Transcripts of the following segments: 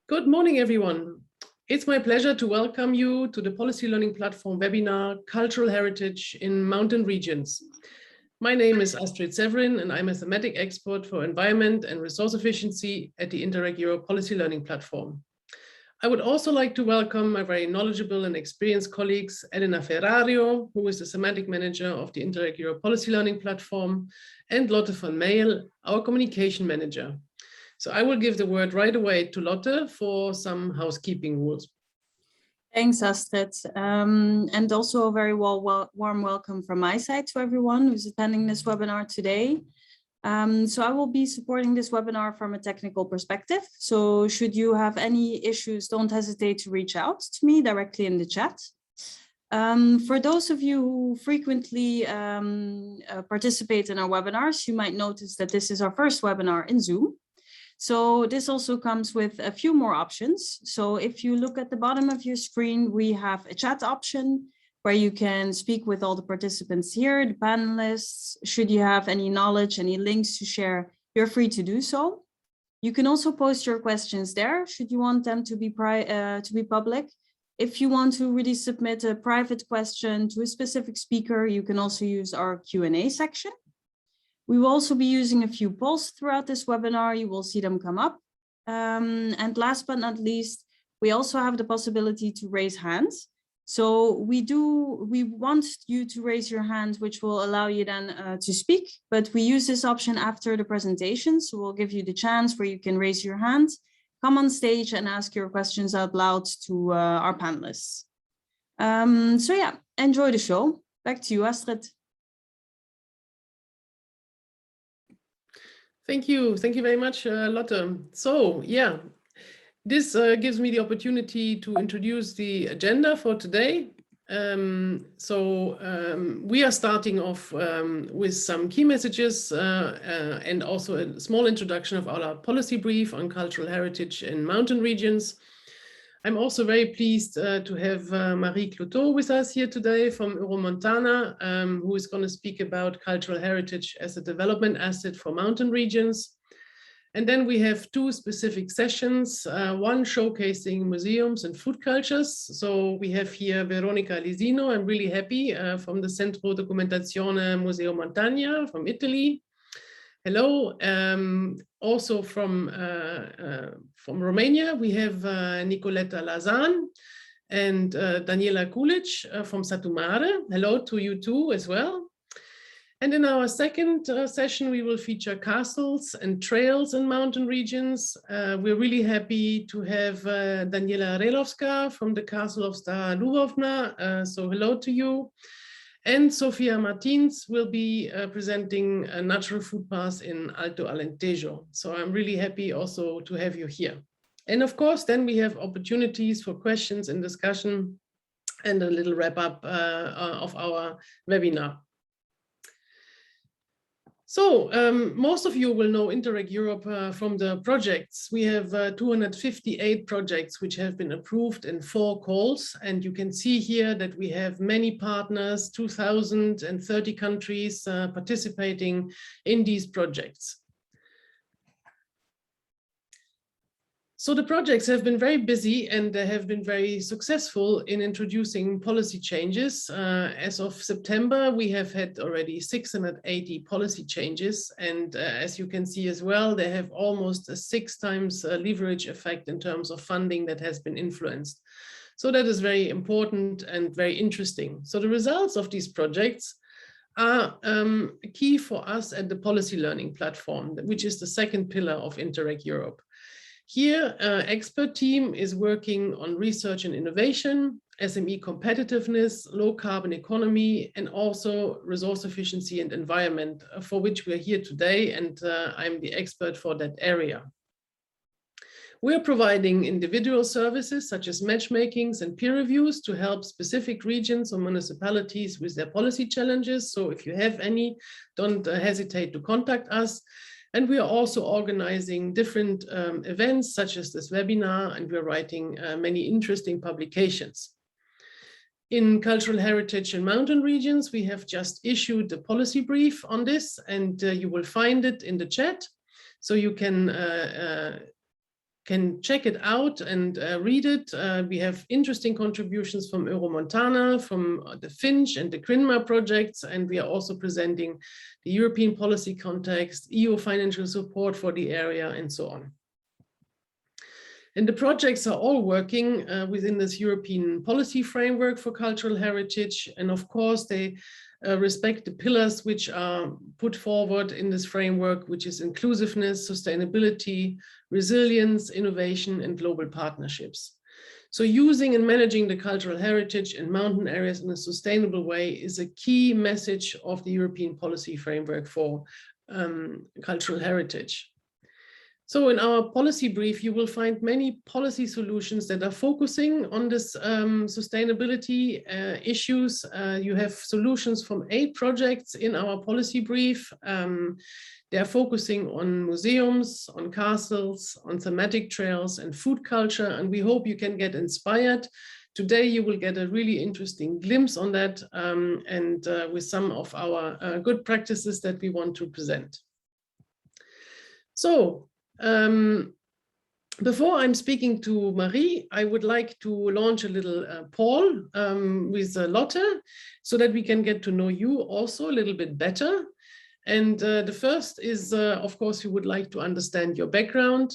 Good morning, everyone. It's my pleasure to welcome you to the Policy Learning Platform webinar, Cultural Heritage in Mountain Regions. My name is Astrid Severin, and I'm a thematic expert for environment and resource efficiency at the Interreg Europe Policy Learning Platform. I would also like to welcome my very knowledgeable and experienced colleagues, Elena Ferrario, who is the semantic manager of the Interreg Europe Policy Learning Platform, and Lotte van Meyl, our communication manager. So I will give the word right away to Lotte for some housekeeping rules. Thanks, Astrid. And also a very warm welcome from my side to everyone who's attending this webinar today. So I will be supporting this webinar from a technical perspective. So should you have any issues, don't hesitate to reach out to me directly in the chat. For those of you who frequently participate in our webinars, you might notice that this is our first webinar in Zoom. So this also comes with a few more options. So if you look at the bottom of your screen, we have a chat option where you can speak with all the participants here, the panelists. Should you have any knowledge, any links to share, you're free to do so. You can also post your questions there, should you want them to be public. If you want to really submit a private question to a specific speaker, you can also use our Q&A section. We will also be using a few polls throughout this webinar. You will see them come up. And last but not least, we also have the possibility to raise hands. So we want you to raise your hand, which will allow you then to speak, but we use this option after the presentation. So we'll give you the chance where you can raise your hand, come on stage and ask your questions out loud to our panelists. So yeah, enjoy the show. Back to you, Astrid. Thank you very much, Lotte. So yeah, this gives me the opportunity to introduce the agenda for today. We are starting off with some key messages and also a small introduction of our policy brief on cultural heritage in mountain regions. I'm also very pleased to have Marie Cloteau with us here today from Euromontana, who is going to speak about cultural heritage as a development asset for mountain regions. And then we have two specific sessions, one showcasing museums and food cultures. So we have here Veronica Lisino, I'm really happy, from the Centro Documentazione Museo Montagna from Italy. Hello, also from Romania, we have Nicoleta Lazan and Daniela Kulic from Satu Mare. Hello to you too as well. And in our second session, we will feature castles and trails in mountain regions. We're really happy to have Daniela Relovska from the Castle of Stara Lubovna. So hello to you. And Sofia Martins will be presenting a natural food path in Alto Alentejo. So I'm really happy also to have you here. And of course, then we have opportunities for questions and discussion and a little wrap up of our webinar. So most of you will know Interreg Europe from the projects. We have 258 projects which have been approved in 4 calls. And you can see here that we have many partners, 2,030 countries participating in these projects. So the projects have been very busy and they have been very successful in introducing policy changes. As of September, we have had already 680 policy changes. And as you can see as well, they have almost a 6 times leverage effect in terms of funding that has been influenced. So that is very important and very interesting. So the results of these projects are key for us at the Policy Learning Platform, which is the second pillar of Interreg Europe. Here, expert team is working on research and innovation, SME competitiveness, low carbon economy, and also resource efficiency and environment, for which we are here today, and I'm the expert for that area. We're providing individual services such as matchmakings and peer reviews to help specific regions or municipalities with their policy challenges. So if you have any, don't hesitate to contact us. And we are also organizing different events such as this webinar, and we're writing many interesting publications. In cultural heritage and mountain regions, we have just issued a policy brief on this, and you will find it in the chat. So you can can check it out and read it. We have interesting contributions from Euromontana, from the Finch and the Crinma projects, and we are also presenting the European policy context, EU financial support for the area, and so on. And the projects are all working within this European policy framework for cultural heritage. And of course, they respect the pillars which are put forward in this framework, which is inclusiveness, sustainability, resilience, innovation, and global partnerships. So using and managing the cultural heritage in mountain areas in a sustainable way is a key message of the European policy framework for cultural heritage. So in our policy brief, you will find many policy solutions that are focusing on this sustainability issues. You have solutions from 8 projects in our policy brief. They are focusing on museums, on castles, on thematic trails and food culture, and we hope you can get inspired. Today you will get a really interesting glimpse on that and with some of our good practices that we want to present. So, before I'm speaking to Marie, I would like to launch a little poll with Lotte so that we can get to know you also a little bit better. And the first is, of course, we would like to understand your background,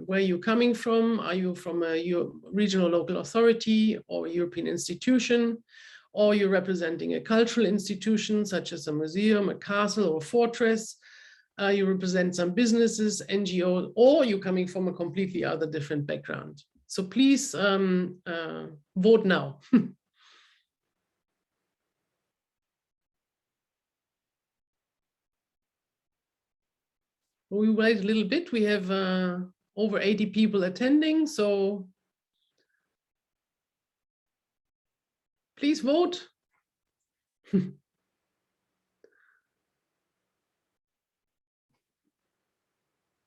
where you're coming from. Are you from a regional local authority or European institution? Or you're representing a cultural institution such as a museum, a castle or fortress? You represent some businesses, NGOs, or you're coming from a completely other different background. So please vote now. We wait a little bit. We have over 80 people attending, so please vote.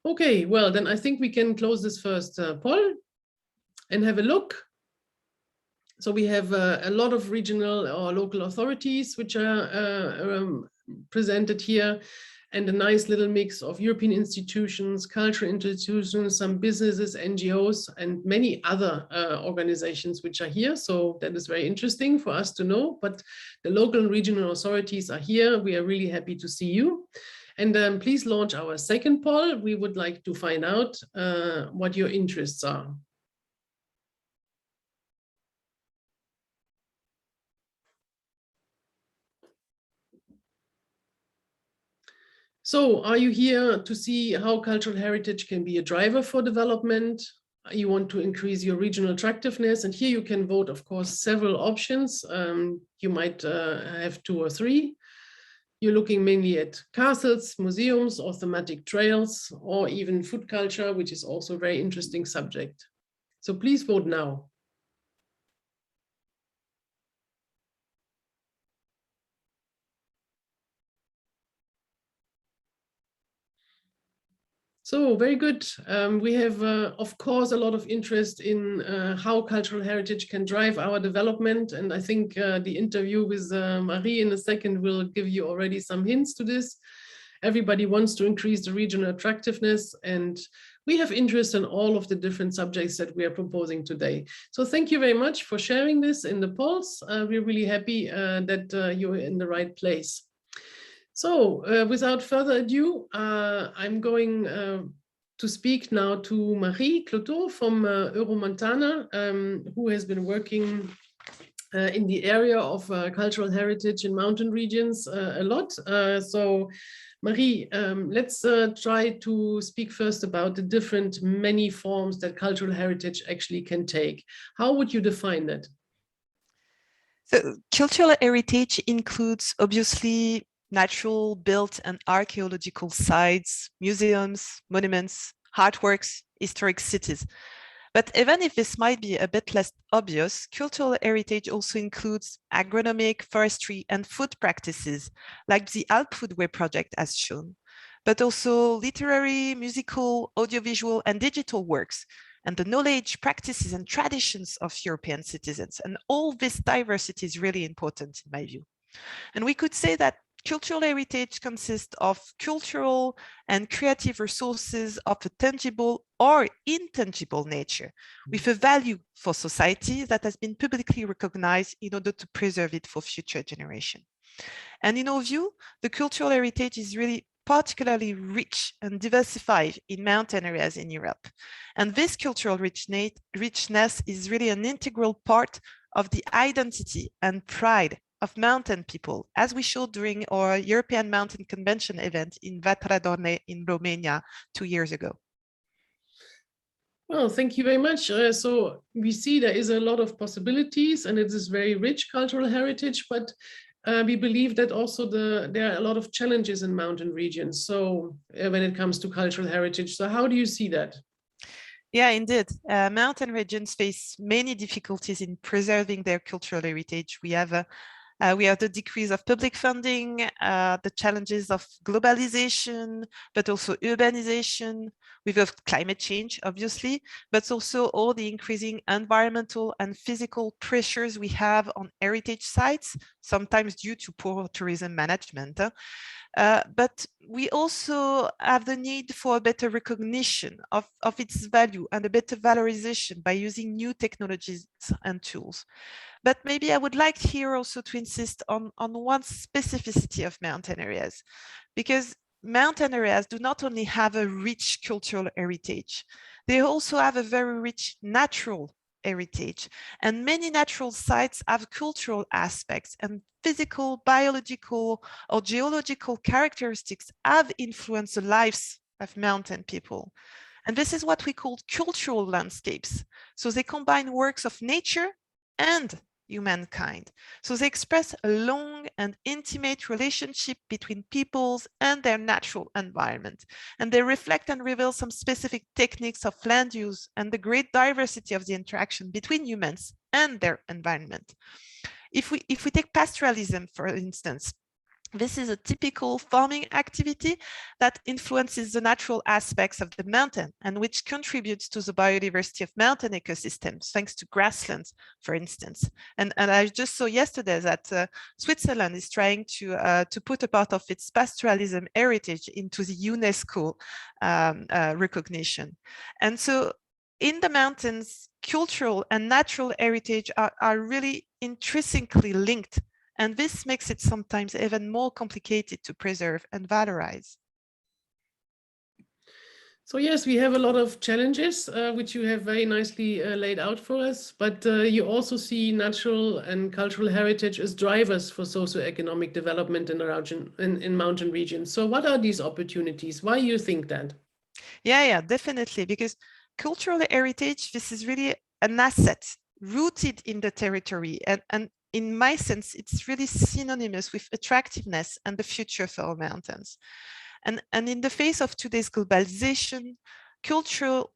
Okay, well, then I think we can close this first poll and have a look. So we have a lot of regional or local authorities which are presented here, and a nice little mix of European institutions, cultural institutions, some businesses, NGOs, and many other organizations which are here. So that is very interesting for us to know, but the local and regional authorities are here. We are really happy to see you. And please launch our second poll. We would like to find out what your interests are. So are you here to see how cultural heritage can be a driver for development? You want to increase your regional attractiveness, and here you can vote, of course, several options. You might have 2 or 3. You're looking mainly at castles, museums, or thematic trails, or even food culture, which is also a very interesting subject. So please vote now. So very good. We have, of course, a lot of interest in how cultural heritage can drive our development. And I think the interview with Marie in a second will give you already some hints to this. Everybody wants to increase the regional attractiveness, and we have interest in all of the different subjects that we are proposing today. So thank you very much for sharing this in the polls. We're really happy that you're in the right place. So without further ado, I'm going to speak now to Marie Cloteau from Euromontana, who has been working in the area of cultural heritage in mountain regions a lot. So Marie, let's try to speak first about the different many forms that cultural heritage actually can take. How would you define that? So cultural heritage includes obviously natural, built and archaeological sites, museums, monuments, artworks, historic cities. But even if this might be a bit less obvious, cultural heritage also includes agronomic, forestry and food practices, like the Alp Foodway project has shown, but also literary, musical, audiovisual and digital works, and the knowledge, practices and traditions of European citizens. And all this diversity is really important in my view. And we could say that cultural heritage consists of cultural and creative resources of a tangible or intangible nature, with a value for society that has been publicly recognized in order to preserve it for future generations. And in our view, the cultural heritage is really particularly rich and diversified in mountain areas in Europe. And this cultural richness is really an integral part of the identity and pride of mountain people, as we showed during our European Mountain Convention event in Vatradorne in Romania 2 years ago. Well, thank you very much. So we see there is a lot of possibilities and it is very rich cultural heritage, but we believe that also there are a lot of challenges in mountain regions. So when it comes to cultural heritage, so how do you see that? Yeah, indeed. Mountain regions face many difficulties in preserving their cultural heritage. We have the decrease of public funding, the challenges of globalization, but also urbanization. We have climate change, obviously, but also all the increasing environmental and physical pressures we have on heritage sites, sometimes due to poor tourism management. But we also have the need for a better recognition of its value and a better valorization by using new technologies and tools. But maybe I would like here also to insist on one specificity of mountain areas, because mountain areas do not only have a rich cultural heritage, they also have a very rich natural heritage. And many natural sites have cultural aspects, and physical, biological, or geological characteristics have influenced the lives of mountain people. And this is what we call cultural landscapes. So they combine works of nature and humankind. So they express a long and intimate relationship between peoples and their natural environment. And they reflect and reveal some specific techniques of land use and the great diversity of the interaction between humans and their environment. If we take pastoralism, for instance, this is a typical farming activity that influences the natural aspects of the mountain and which contributes to the biodiversity of mountain ecosystems, thanks to grasslands, for instance. And I just saw yesterday that Switzerland is trying to put a part of its pastoralism heritage into the UNESCO recognition. And so in the mountains, cultural and natural heritage are really intrinsically linked. And this makes it sometimes even more complicated to preserve and valorize. So yes, we have a lot of challenges, which you have very nicely laid out for us, but you also see natural and cultural heritage as drivers for socioeconomic development in mountain regions. So what are these opportunities? Why do you think that? Yeah, definitely, because cultural heritage, this is really an asset rooted in the territory, and in my sense, it's really synonymous with attractiveness and the future for our mountains. And in the face of today's globalization, cultural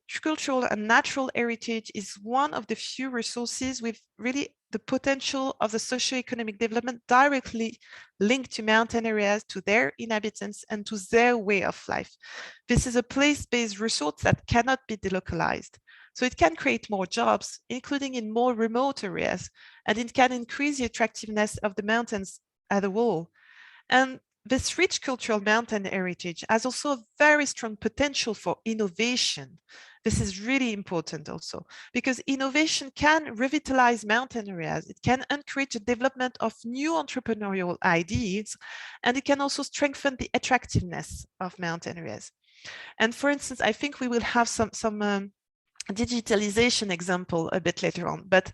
and natural heritage is one of the few resources with really the potential of the socioeconomic development directly linked to mountain areas, to their inhabitants, and to their way of life. This is a place-based resource that cannot be delocalized. So it can create more jobs, including in more remote areas, and it can increase the attractiveness of the mountains as a whole. And this rich cultural mountain heritage has also a very strong potential for innovation. This is really important also, because innovation can revitalize mountain areas. It can encourage the development of new entrepreneurial ideas, and it can also strengthen the attractiveness of mountain areas. And for instance, I think we will have some digitalization example a bit later on, but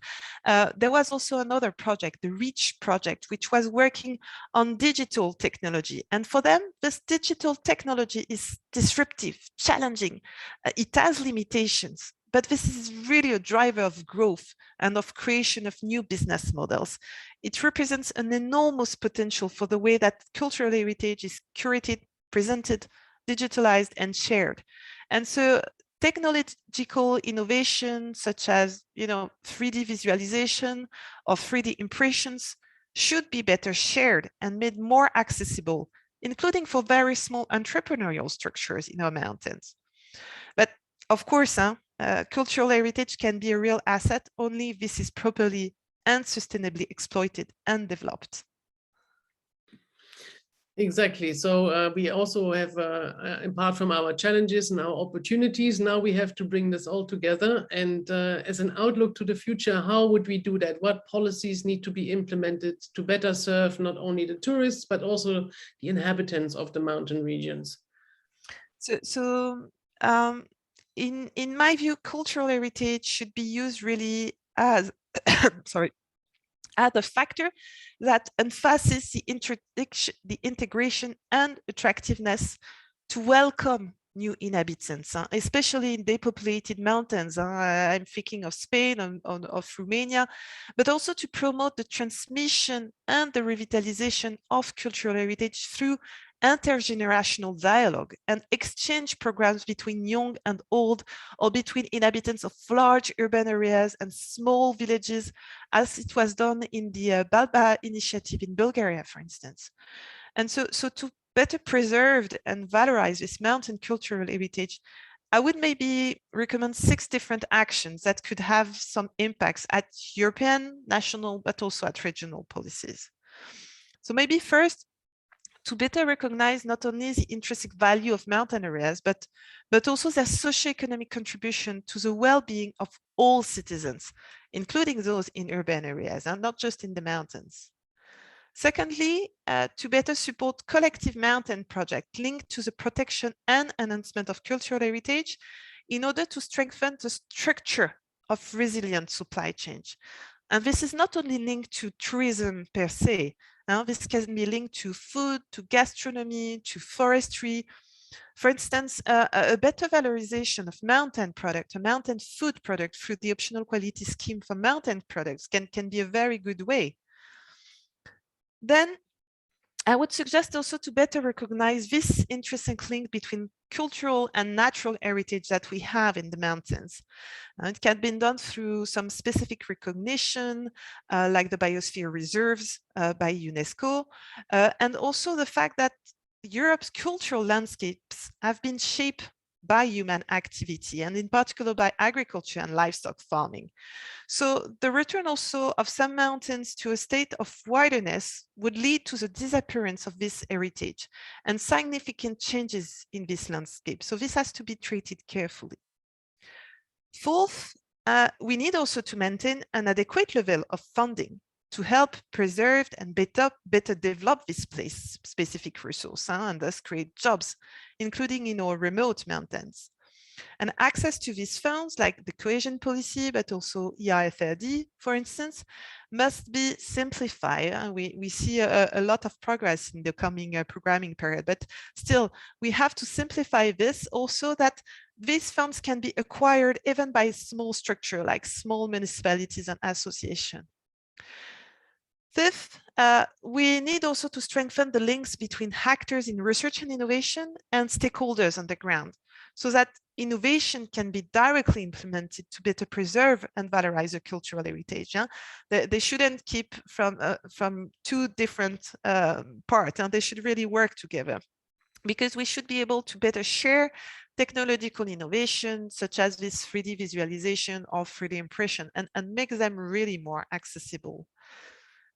there was also another project, the REACH project, which was working on digital technology. And for them, this digital technology is disruptive, challenging. It has limitations, but this is really a driver of growth and of creation of new business models. It represents an enormous potential for the way that cultural heritage is curated, presented, digitalized, and shared. And so technological innovation, such as 3D visualization or 3D impressions, should be better shared and made more accessible, including for very small entrepreneurial structures in our mountains. But of course, cultural heritage can be a real asset only if this is properly and sustainably exploited and developed. Exactly. So we also have, apart from our challenges and our opportunities, now we have to bring this all together. And as an outlook to the future, how would we do that? What policies need to be implemented to better serve not only the tourists, but also the inhabitants of the mountain regions? In my view, cultural heritage should be used really as, sorry, as a factor that emphasizes the integration and attractiveness to welcome new inhabitants, especially in depopulated mountains. I'm thinking of Spain, of Romania, but also to promote the transmission and the revitalization of cultural heritage through intergenerational dialogue and exchange programs between young and old, or between inhabitants of large urban areas and small villages, as it was done in the Balba initiative in Bulgaria, for instance. And so to better preserve and valorize this mountain cultural heritage, I would maybe recommend 6 different actions that could have some impacts at European, national, but also at regional policies. So maybe first, to better recognize not only the intrinsic value of mountain areas, but also their socioeconomic contribution to the well-being of all citizens, including those in urban areas, and not just in the mountains. Secondly, to better support collective mountain projects linked to the protection and enhancement of cultural heritage in order to strengthen the structure of resilient supply chains. And this is not only linked to tourism per se. This can be linked to food, to gastronomy, to forestry. For instance, a better valorization of mountain product, a mountain food product through the optional quality scheme for mountain products can be a very good way. Then I would suggest also to better recognize this intrinsic link between cultural and natural heritage that we have in the mountains. It can be done through some specific recognition, like the biosphere reserves by UNESCO, and also the fact that Europe's cultural landscapes have been shaped by human activity, and in particular by agriculture and livestock farming. So the return also of some mountains to a state of wilderness would lead to the disappearance of this heritage and significant changes in this landscape. So this has to be treated carefully. Fourth, we need also to maintain an adequate level of funding to help preserve and better develop this place-specific resource, and thus create jobs, including in our remote mountains. And access to these funds, like the cohesion policy, but also EIFRD, for instance, must be simplified. We see a lot of progress in the coming programming period, but still, we have to simplify this also, that these funds can be acquired even by small structure, like small municipalities and associations. Fifth, we need also to strengthen the links between actors in research and innovation and stakeholders on the ground, so that innovation can be directly implemented to better preserve and valorize the cultural heritage. They shouldn't keep from 2 different parts, and they should really work together, because we should be able to better share technological innovation, such as this 3D visualization or 3D impression, and make them really more accessible.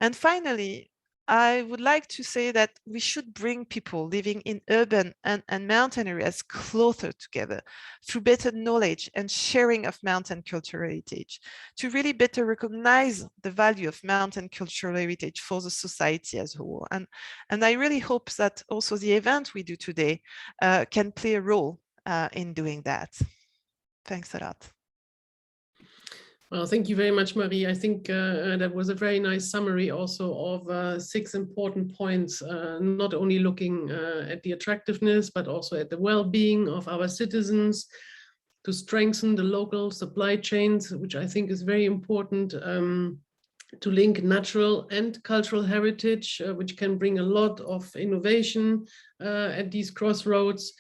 And finally, I would like to say that we should bring people living in urban and mountain areas closer together through better knowledge and sharing of mountain cultural heritage, to really better recognize the value of mountain cultural heritage for the society as a whole. And I really hope that also the event we do today can play a role in doing that. Thanks a lot. Well, thank you very much, Marie. I think that was a very nice summary also of 6 important points, not only looking at the attractiveness, but also at the well-being of our citizens, to strengthen the local supply chains, which I think is very important, to link natural and cultural heritage, which can bring a lot of innovation at these crossroads.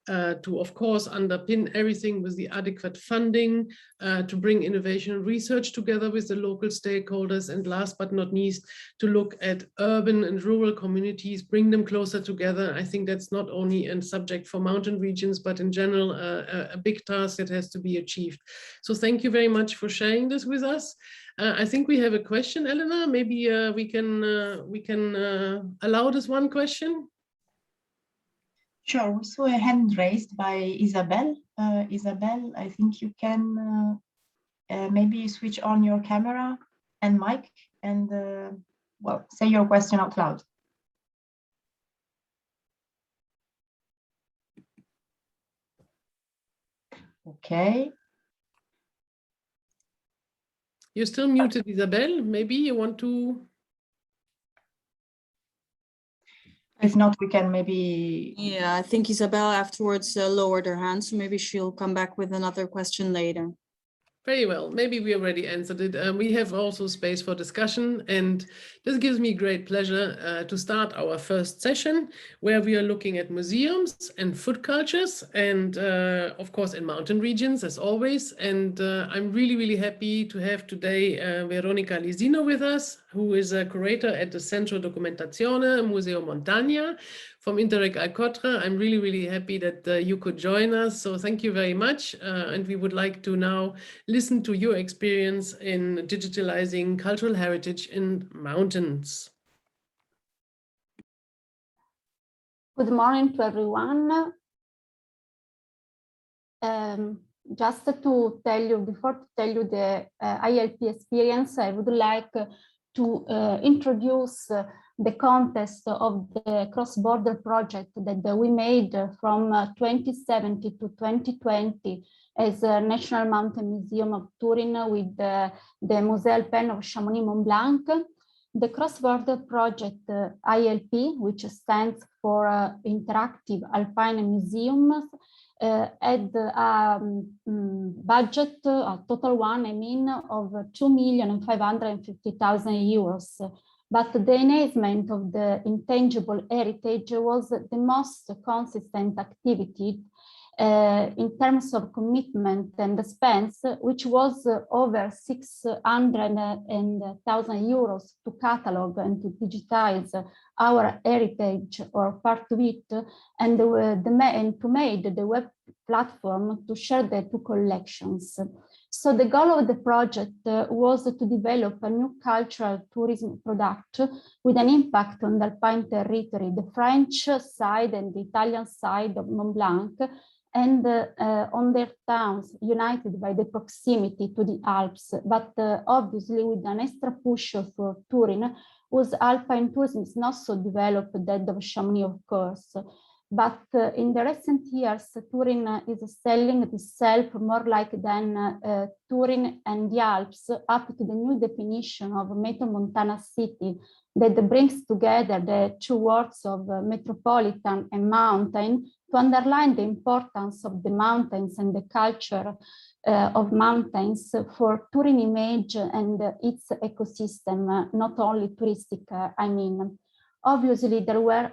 To, of course, underpin everything with the adequate funding, to bring innovation and research together with the local stakeholders, and last but not least, to look at urban and rural communities, bring them closer together. I think that's not only a subject for mountain regions, but in general, a big task that has to be achieved. So thank you very much for sharing this with us. I think we have a question, Elena. Maybe we can allow this one question. Sure, we saw a hand raised by Isabel. Isabel, I think you can maybe switch on your camera and mic and well, say your question out loud. Okay. You're still muted, Isabel. Maybe you want to. If not, we can maybe. Yeah, I think Isabel afterwards lowered her hand, so maybe she'll come back with another question later. Very well. Maybe we already answered it. We have also space for discussion, and this gives me great pleasure to start our first session, where we are looking at museums and food cultures, and of course in mountain regions as always. And I'm really, really happy to have today Veronica Lisino with us, who is a curator at the Centro Documentazione Museo Montagna from Interreg Alcotra. I'm really, really happy that you could join us. So thank you very much. And we would like to now listen to your experience in digitalizing cultural heritage in mountains. Good morning to everyone. Just to tell you, before to tell you the ILP experience, I would like to introduce the context of the cross-border project that we made from 2017 to 2020 as a National Mountain Museum of Turin with the Musée Alpin of Chamonix-Mont Blanc. The cross-border project ILP, which stands for Interactive Alpine Museums, had a budget, a total one, I mean, of 2,550,000 euros. But the enhancement of the intangible heritage was the most consistent activity in terms of commitment and expense, which was over 600,000 euros to catalog and to digitize our heritage or part of it, and to make the web platform to share the two collections. So the goal of the project was to develop a new cultural tourism product with an impact on the Alpine territory, the French side and the Italian side of Mont Blanc, and on their towns united by the proximity to the Alps, but obviously with an extra push for Turin, whose Alpine tourism is not so developed that of Chamonix, of course. But in the recent years, Turin is selling itself more like than Turin and the Alps, up to the new definition of metropolitan city that brings together the two words of metropolitan and mountain to underline the importance of the mountains and the culture of mountains for Turin image and its ecosystem, not only touristic, I mean. Obviously, there were...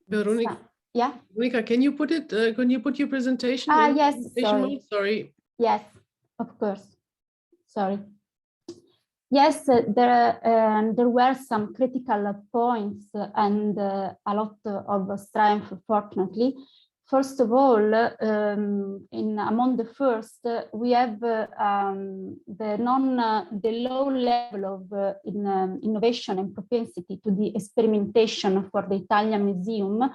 Veronica, yeah. Veronica, can you put it? Can you put your presentation? Yes. Sorry. Sorry. Yes, of course. Sorry. Yes, there were some critical points and a lot of strength, fortunately. First of all, among the first, we have the low level of innovation and propensity to the experimentation for the Italian museum,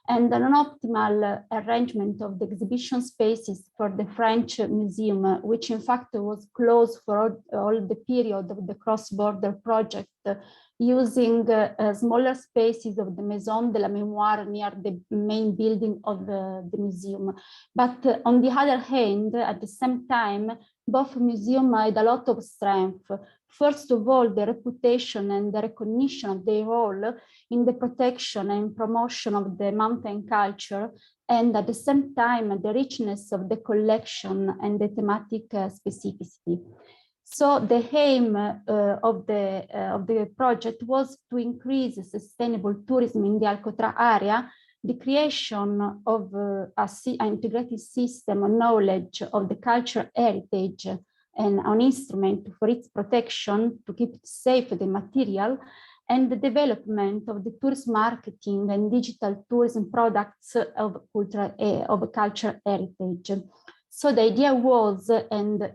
and an optimal arrangement of the exhibition spaces for the French museum, which in fact was closed for all the period of the cross-border project, using smaller spaces of the Maison de la Mémoire near the main building of the museum. But on the other hand, at the same time, both museums had a lot of strength. First of all, the reputation and the recognition of their role in the protection and promotion of the mountain culture, and at the same time, the richness of the collection and the thematic specificity. So the aim of the project was to increase sustainable tourism in the Alcotra area, the creation of an integrated system of knowledge of the cultural heritage and an instrument for its protection to keep it safe, the material, and the development of the tourism marketing and digital tourism products of cultural heritage. So the idea was, and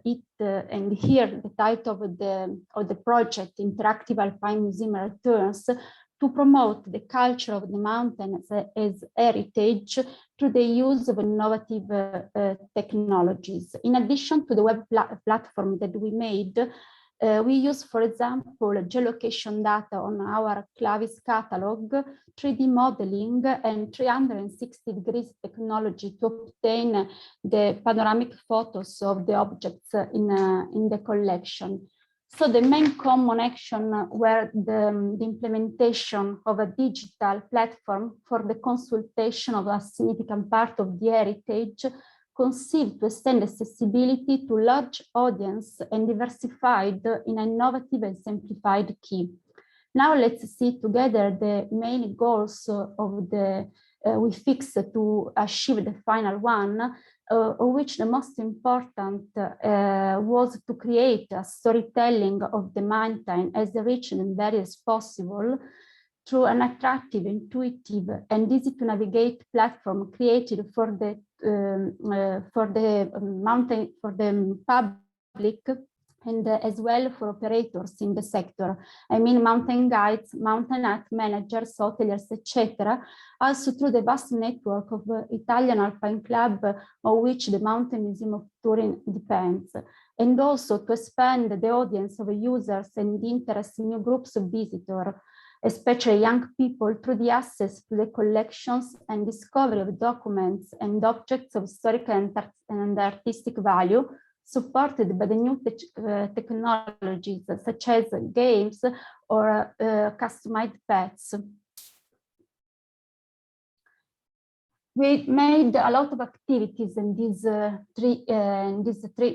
here the title of the project, Interactive Alpine Museum Returns, to promote the culture of the mountain as heritage through the use of innovative technologies. In addition to the web platform that we made, we use, for example, geolocation data on our Clavis catalog, 3D modeling, and 360 degrees technology to obtain the panoramic photos of the objects in the collection. So the main common action were the implementation of a digital platform for the consultation of a significant part of the heritage, conceived to extend accessibility to large audience and diversified in an innovative and simplified key. Now let's see together the main goals of the we fixed to achieve the final one, of which the most important was to create a storytelling of the mountain as rich and varied as possible through an attractive, intuitive, and easy to navigate platform created for the mountain, for the public, and as well for operators in the sector. I mean mountain guides, mountain art managers, hoteliers, etc. Also through the vast network of Italian Alpine Club, of which the Mountain Museum of Turin depends. And also to expand the audience of users and interest in new groups of visitors, especially young people, through the access to the collections and discovery of documents and objects of historical and artistic value, supported by the new technologies such as games or customized pets. We made a lot of activities in these 3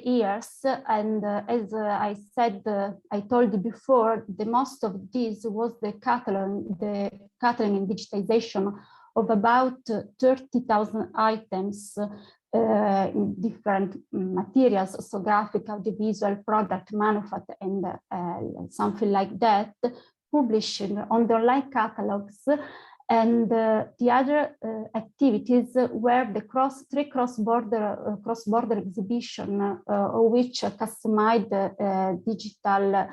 years, and as I said, I told you before, the most of this was the catalog and digitization of about 30,000 items in different materials, so graphic, audiovisual, product, manufacture, and something like that, publishing on the online catalogs. And the other activities were the three cross-border exhibition, of which a customized digital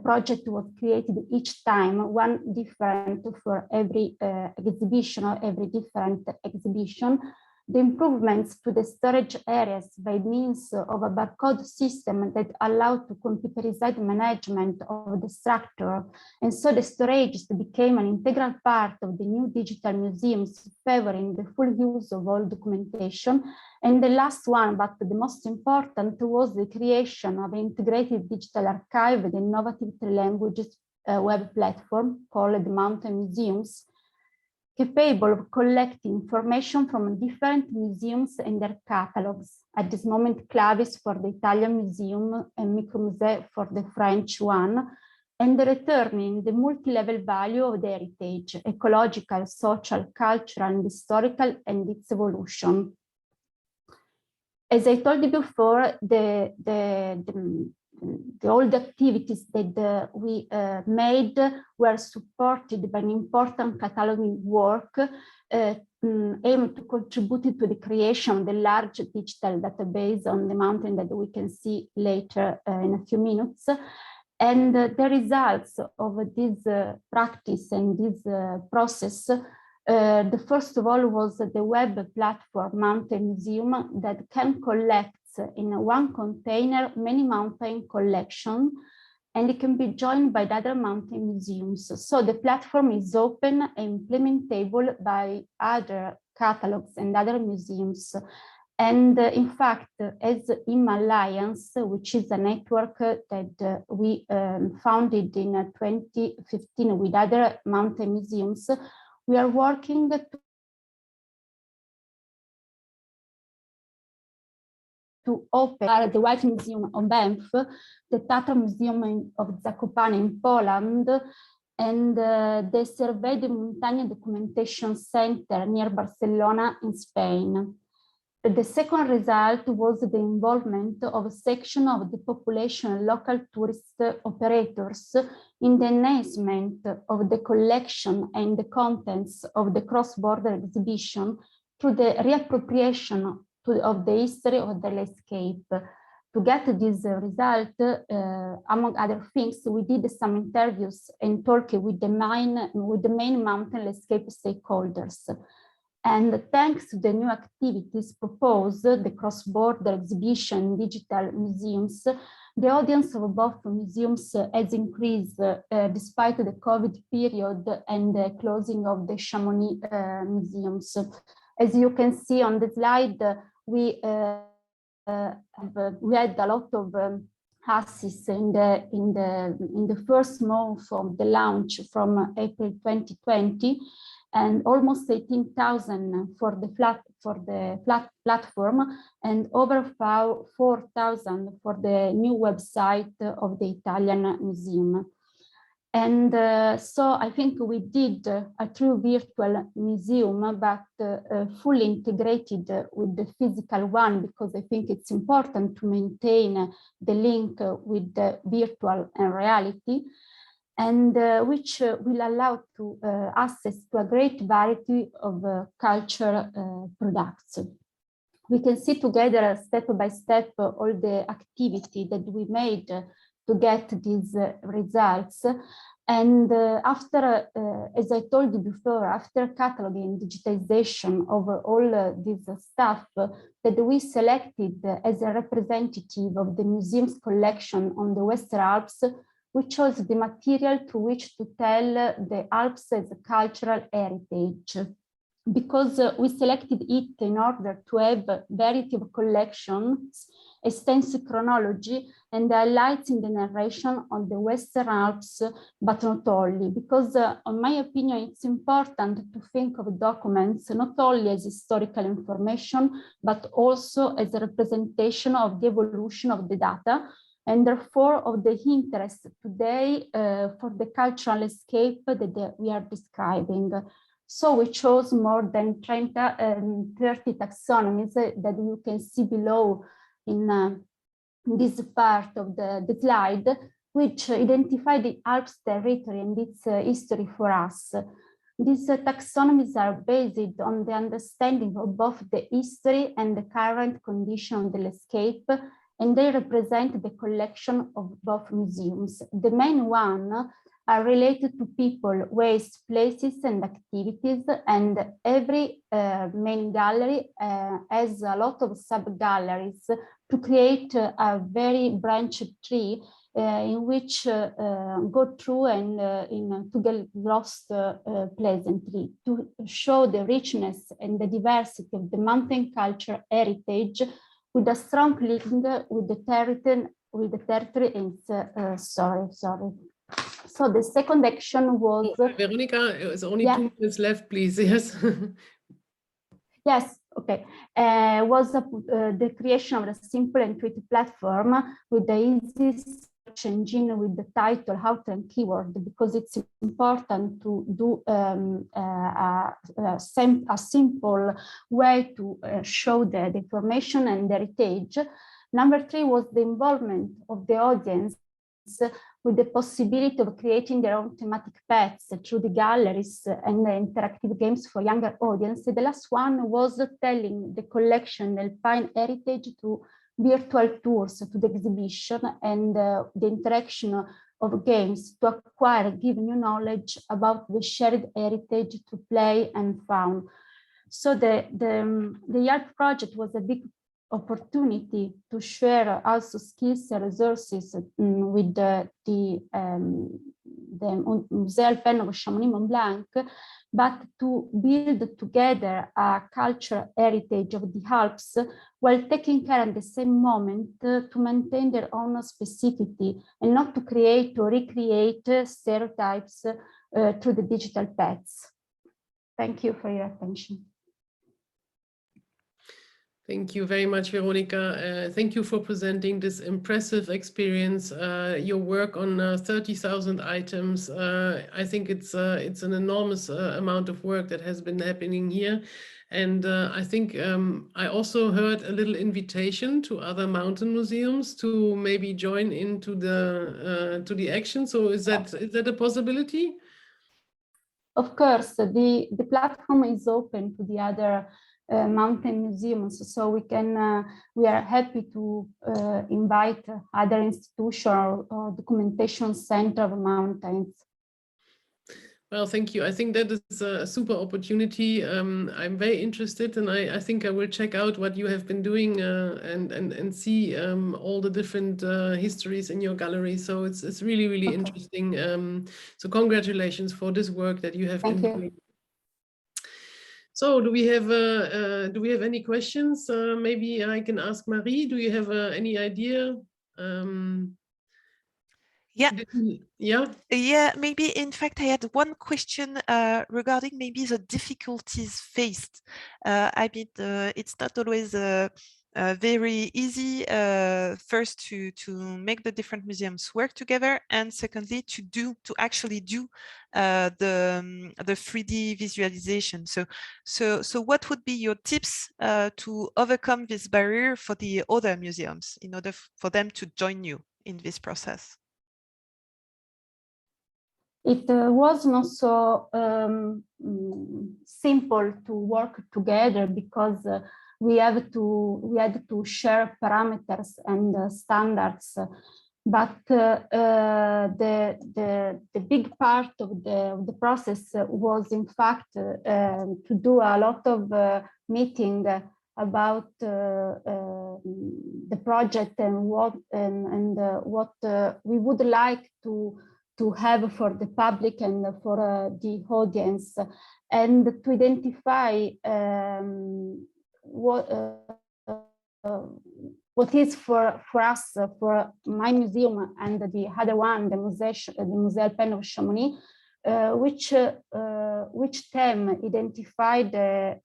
project was created each time, one different for every exhibition or every different exhibition. The improvements to the storage areas by means of a barcode system that allowed to computerized management of the structure. And so the storage became an integral part of the new digital museums, favoring the full use of all documentation. And the last one, but the most important, was the creation of an integrated digital archive with innovative 3 languages web platform called Mountain Museums, capable of collecting information from different museums and their catalogs. At this moment, Clavis for the Italian museum and Micromusée for the French one, and returning the multi-level value of the heritage, ecological, social, cultural, and historical, and its evolution. As I told you before, all the activities that we made were supported by an important cataloging work aimed to contribute to the creation of the large digital database on the mountain that we can see later in a few minutes. And the results of this practice and this process, the first of all was the web platform Mountain Museum that can collect in one container many mountain collections, and it can be joined by the other mountain museums. So the platform is open and implementable by other catalogs and other museums. And in fact, as IM Alliance, which is a network that we founded in 2015 with other mountain museums, we are working to open the White Museum of Banff, the Tatra Museum of Zakopane in Poland, and the Servei de Montagne Documentation Center near Barcelona in Spain. The second result was the involvement of a section of the population and local tourist operators in the enhancement of the collection and the contents of the cross-border exhibition through the reappropriation of the history of the landscape. To get this result, among other things, we did some interviews in Turkey with the main mountain landscape stakeholders. And thanks to the new activities proposed, the cross-border exhibition, digital museums, the audience of both museums has increased despite the COVID period and the closing of the Chamonix museums. As you can see on the slide, we had a lot of passes in the first month of the launch from April 2020, and almost 18,000 for the platform, and over 4,000 for the new website of the Italian Museum. And so I think we did a true virtual museum, but fully integrated with the physical one, because I think it's important to maintain the link with the virtual and reality, and which will allow to access to a great variety of culture products. We can see together step by step all the activity that we made to get these results. And after, as I told you before, after cataloging digitization of all this stuff that we selected as a representative of the museum's collection on the Western Alps, we chose the material through which to tell the Alps as a cultural heritage, because we selected it in order to have variety of collections, extensive chronology, and highlights in the narration on the Western Alps, but not only, because in my opinion, it's important to think of documents not only as historical information, but also as a representation of the evolution of the data, and therefore of the interest today for the cultural landscape that we are describing. So we chose more than 30 taxonomies that you can see below in this part of the slide, which identify the Alps territory and its history for us. These taxonomies are based on the understanding of both the history and the current condition of the landscape, and they represent the collection of both museums. The main one are related to people, ways, places, and activities, and every main gallery has a lot of sub-galleries to create a very branched tree in which go through and to get lost pleasantly, to show the richness and the diversity of the mountain culture heritage, with a strong link with the territory and sorry. So the second action was... Veronica, it's only 2 minutes left, please. Yes. Yes, okay. Was the creation of a simple and intuitive platform with the easy search engine with the title, author, and keyword, because it's important to do a simple way to show the information and the heritage. Number 3 was the involvement of the audience with the possibility of creating their own thematic paths through the galleries and the interactive games for younger audience. The last one was telling the collection Alpine heritage through virtual tours to the exhibition and the interaction of games to acquire, give new knowledge about the shared heritage through play and fun. So the YARP project was a big opportunity to share also skills and resources with the Musée Alpin of Chamonix-Mont Blanc, but to build together a cultural heritage of the Alps while taking care at the same moment to maintain their own specificity and not to create or recreate stereotypes through the digital paths. Thank you for your attention. Thank you very much, Veronica. Thank you for presenting this impressive experience, your work on 30,000 items. I think it's an enormous amount of work that has been happening here. And I think I also heard a little invitation to other mountain museums to maybe join into the action. So is that a possibility? Of course, the platform is open to the other mountain museums. So we are happy to invite other institutions or documentation center of mountains. Well, thank you. I think that is a super opportunity. I'm very interested, and I think I will check out what you have been doing and see all the different histories in your gallery. So it's really, really Okay. interesting. So congratulations for this work that you have been doing. So do we have any questions? Maybe I can ask Marie. Do you have any idea? Yeah. Yeah. Maybe in fact I had one question regarding maybe the difficulties faced. I mean, it's not always very easy first to make the different museums work together, and secondly to actually do the 3D visualization. So what would be your tips to overcome this barrier for the other museums in order for them to join you in this process? It was not so simple to work together because we had to share parameters and standards. But the big part of the process was, in fact, to do a lot of meeting about the project and what we would like to have for the public and for the audience, and to identify what is for us, for my museum and the other one, the Musée Alpin of Chamonix, which theme identified the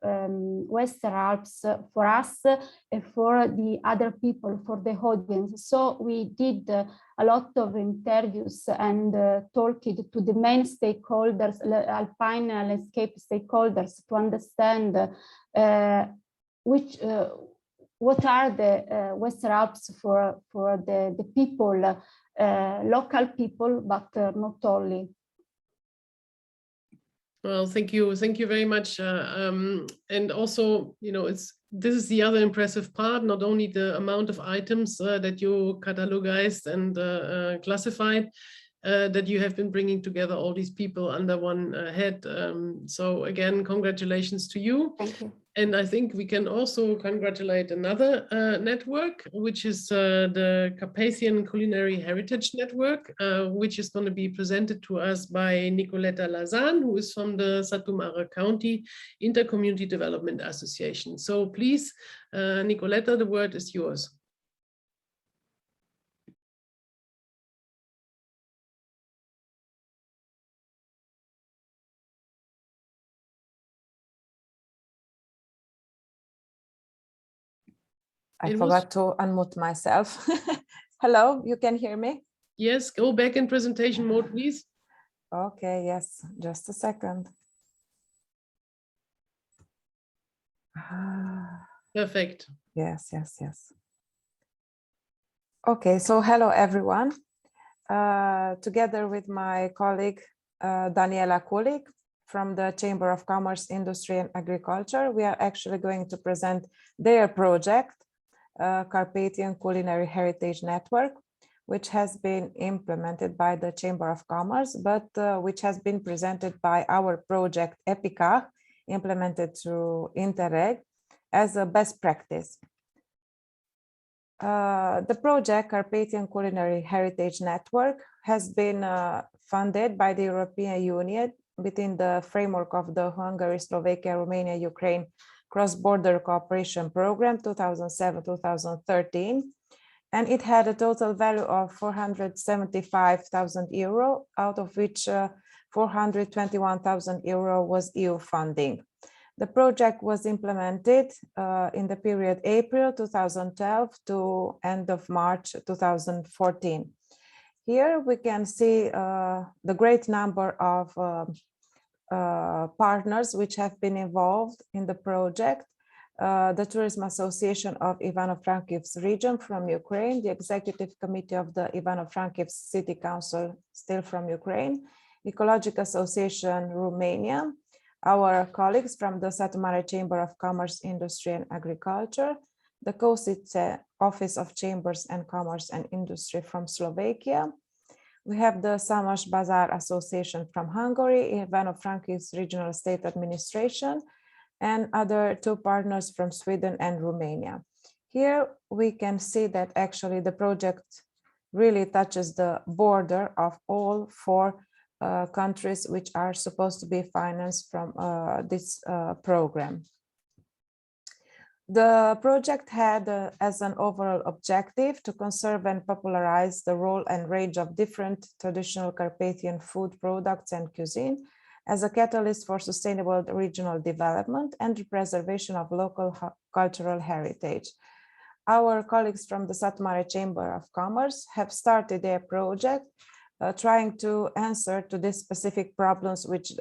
Western Alps for us and for the other people, for the audience. So we did a lot of interviews and talked to the main stakeholders, alpine landscape stakeholders, to understand what are the Western Alps for the people, local people, but not only. Well, thank you very much. And also, this is the other impressive part, not only the amount of items that you catalogized and classified, that you have been bringing together all these people under one head. So again, congratulations to you. Thank you. And I think we can also congratulate another network, which is the Carpathian Culinary Heritage Network, which is going to be presented to us by Nicoletta Lazan, who is from the Satu Mara County Intercommunity Development Association. So please, Nicoletta, the word is yours. I forgot to unmute myself. Hello, you can hear me? Yes, go back in presentation mode, please. Okay, yes, just a second. Perfect. Yes. Okay, so hello everyone. Together with my colleague, Daniela Kulik from the Chamber of Commerce, Industry and Agriculture, we are actually going to present their project, Carpathian Culinary Heritage Network, which has been implemented by the Chamber of Commerce, but which has been presented by our project EPICA, implemented through Interreg, as a best practice. The project Carpathian Culinary Heritage Network has been funded by the European Union within the framework of the Hungary, Slovakia, Romania, Ukraine Cross-Border Cooperation Program 2007-2013, and it had a total value of 475,000 euro, out of which 421,000 euro was EU funding. The project was implemented in the period April 2012 to end of March 2014. Here we can see the great number of partners which have been involved in the project. The Tourism Association of Ivano-Frankivsk region from Ukraine, the Executive Committee of the Ivano-Frankivsk City Council, still from Ukraine, Ecological Association Romania, our colleagues from the Satu Mare Chamber of Commerce, Industry and Agriculture, the COSIT Office of Chambers and Commerce and Industry from Slovakia. We have the Samos Bazar Association from Hungary, Ivano-Frankivsk Regional State Administration, and other two partners from Sweden and Romania. Here we can see that actually the project really touches the border of all four countries which are supposed to be financed from this program. The project had as an overall objective to conserve and popularize the role and range of different traditional Carpathian food products and cuisine as a catalyst for sustainable regional development and the preservation of local cultural heritage. Our colleagues from the Satu Mare Chamber of Commerce have started their project trying to answer to these specific problems which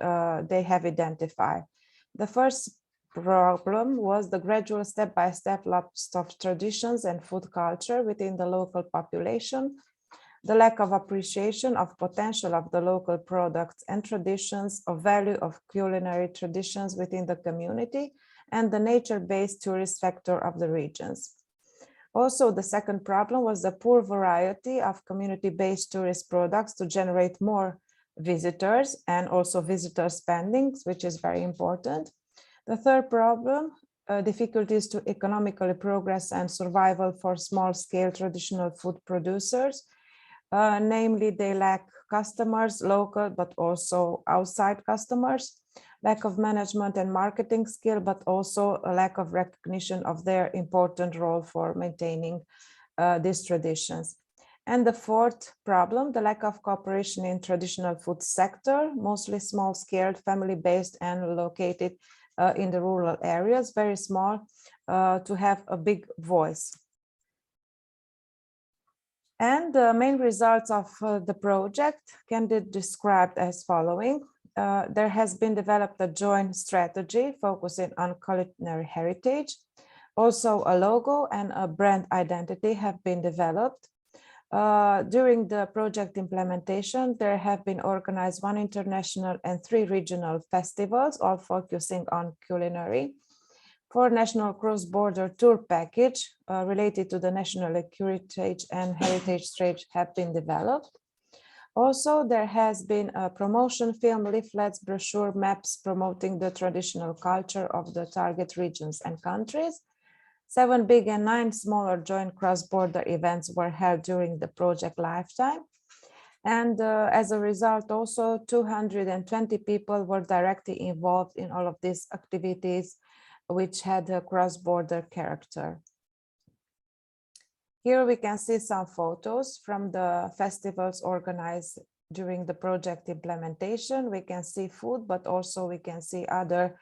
they have identified. The first problem was the gradual step-by-step loss of traditions and food culture within the local population, the lack of appreciation of potential of the local products and traditions, of value of culinary traditions within the community, and the nature-based tourist factor of the regions. Also, the second problem was the poor variety of community-based tourist products to generate more visitors and also visitor spendings, which is very important. The third problem, difficulties to economically progress and survival for small-scale traditional food producers. Namely, they lack customers, local, but also outside customers, lack of management and marketing skill, but also a lack of recognition of their important role for maintaining these traditions. And the fourth problem, the lack of cooperation in traditional food sector, mostly small-scale, family-based and located in the rural areas, very small, to have a big voice. And the main results of the project can be described as following. There has been developed a joint strategy focusing on culinary heritage. Also a logo and a brand identity have been developed. During the project implementation, there have been organized 1 international and 3 regional festivals, all focusing on culinary. 4 national cross-border tour package related to the national heritage and heritage trade have been developed. Also, there has been a promotion film, leaflets, brochure, maps promoting the traditional culture of the target regions and countries. 7 big and 9 smaller joint cross-border events were held during the project lifetime. And as a result, also 220 people were directly involved in all of these activities, which had a cross-border character. Here we can see some photos from the festivals organized during the project implementation. We can see food, but also we can see other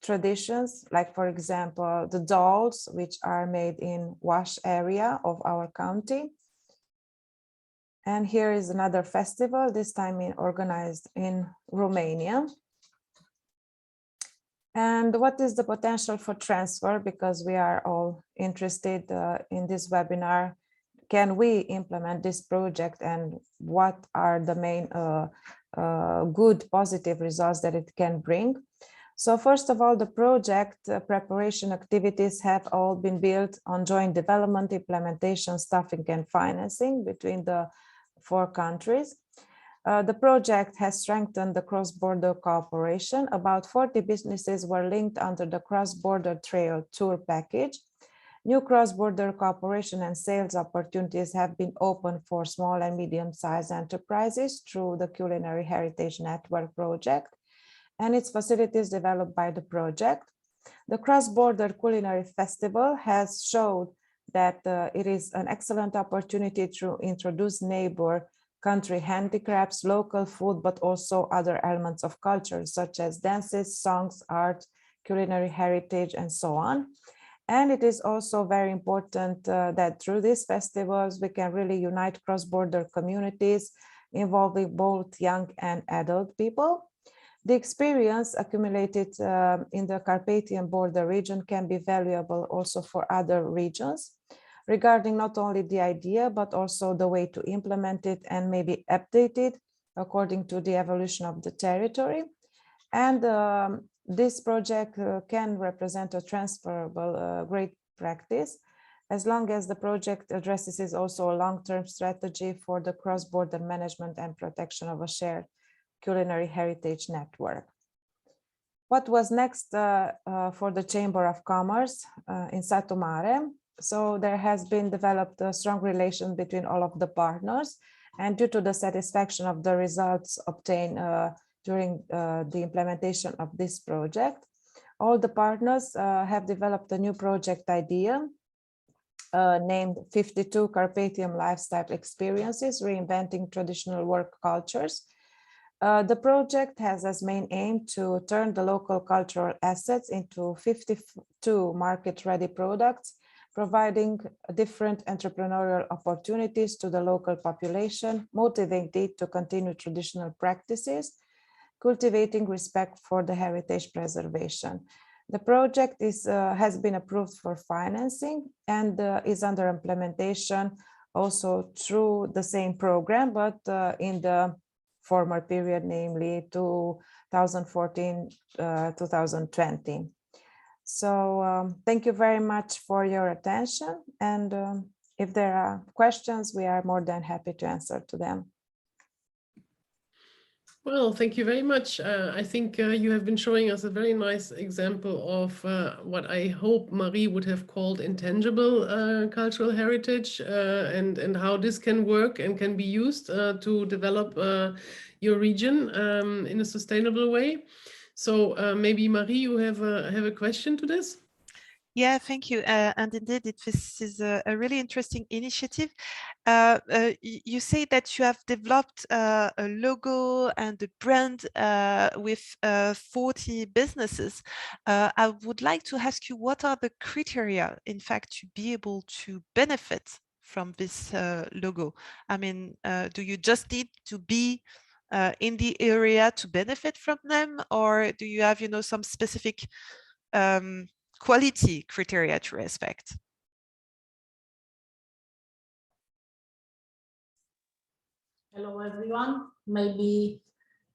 traditions, like for example, the dolls, which are made in Vas area of our county. And here is another festival, this time organized in Romania. And what is the potential for transfer? Because we are all interested in this webinar. Can we implement this project and what are the main good positive results that it can bring? So first of all, the project preparation activities have all been built on joint development, implementation, staffing and financing between the 4 countries. The project has strengthened the cross-border cooperation. About 40 businesses were linked under the cross-border trail tour package. New cross-border cooperation and sales opportunities have been opened for small and medium-sized enterprises through the Culinary Heritage Network project and its facilities developed by the project. The cross-border culinary festival has showed that it is an excellent opportunity to introduce neighbor country handicrafts, local food, but also other elements of culture, such as dances, songs, art, culinary heritage, and so on. And it is also very important that through these festivals, we can really unite cross-border communities involving both young and adult people. The experience accumulated in the Carpathian border region can be valuable also for other regions, regarding not only the idea, but also the way to implement it and maybe update it according to the evolution of the territory. And this project can represent a transferable great practice, as long as the project addresses also a long-term strategy for the cross-border management and protection of a shared culinary heritage network. What was next for the Chamber of Commerce in Satu Mare? So there has been developed a strong relation between all of the partners, and due to the satisfaction of the results obtained during the implementation of this project, all the partners have developed a new project idea named 52 Carpathian Lifestyle Experiences, Reinventing Traditional Work Cultures. The project has as main aim to turn the local cultural assets into 52 market-ready products, providing different entrepreneurial opportunities to the local population, motivating to continue traditional practices, cultivating respect for the heritage preservation. The project has been approved for financing and is under implementation also through the same program, but in the former period, namely 2014-2020. So thank you very much for your attention. And if there are questions, we are more than happy to answer to them. Well, thank you very much. I think you have been showing us a very nice example of what I hope Marie would have called intangible cultural heritage and how this can work and can be used to develop your region in a sustainable way. So maybe Marie, you have a question to this? Yeah, thank you. And indeed, this is a really interesting initiative. You say that you have developed a logo and a brand with 40 businesses. I would like to ask you, what are the criteria, in fact, to be able to benefit from this logo? I mean, do you just need to be in the area to benefit from them, or do you have, some specific quality criteria to respect? Hello everyone. Maybe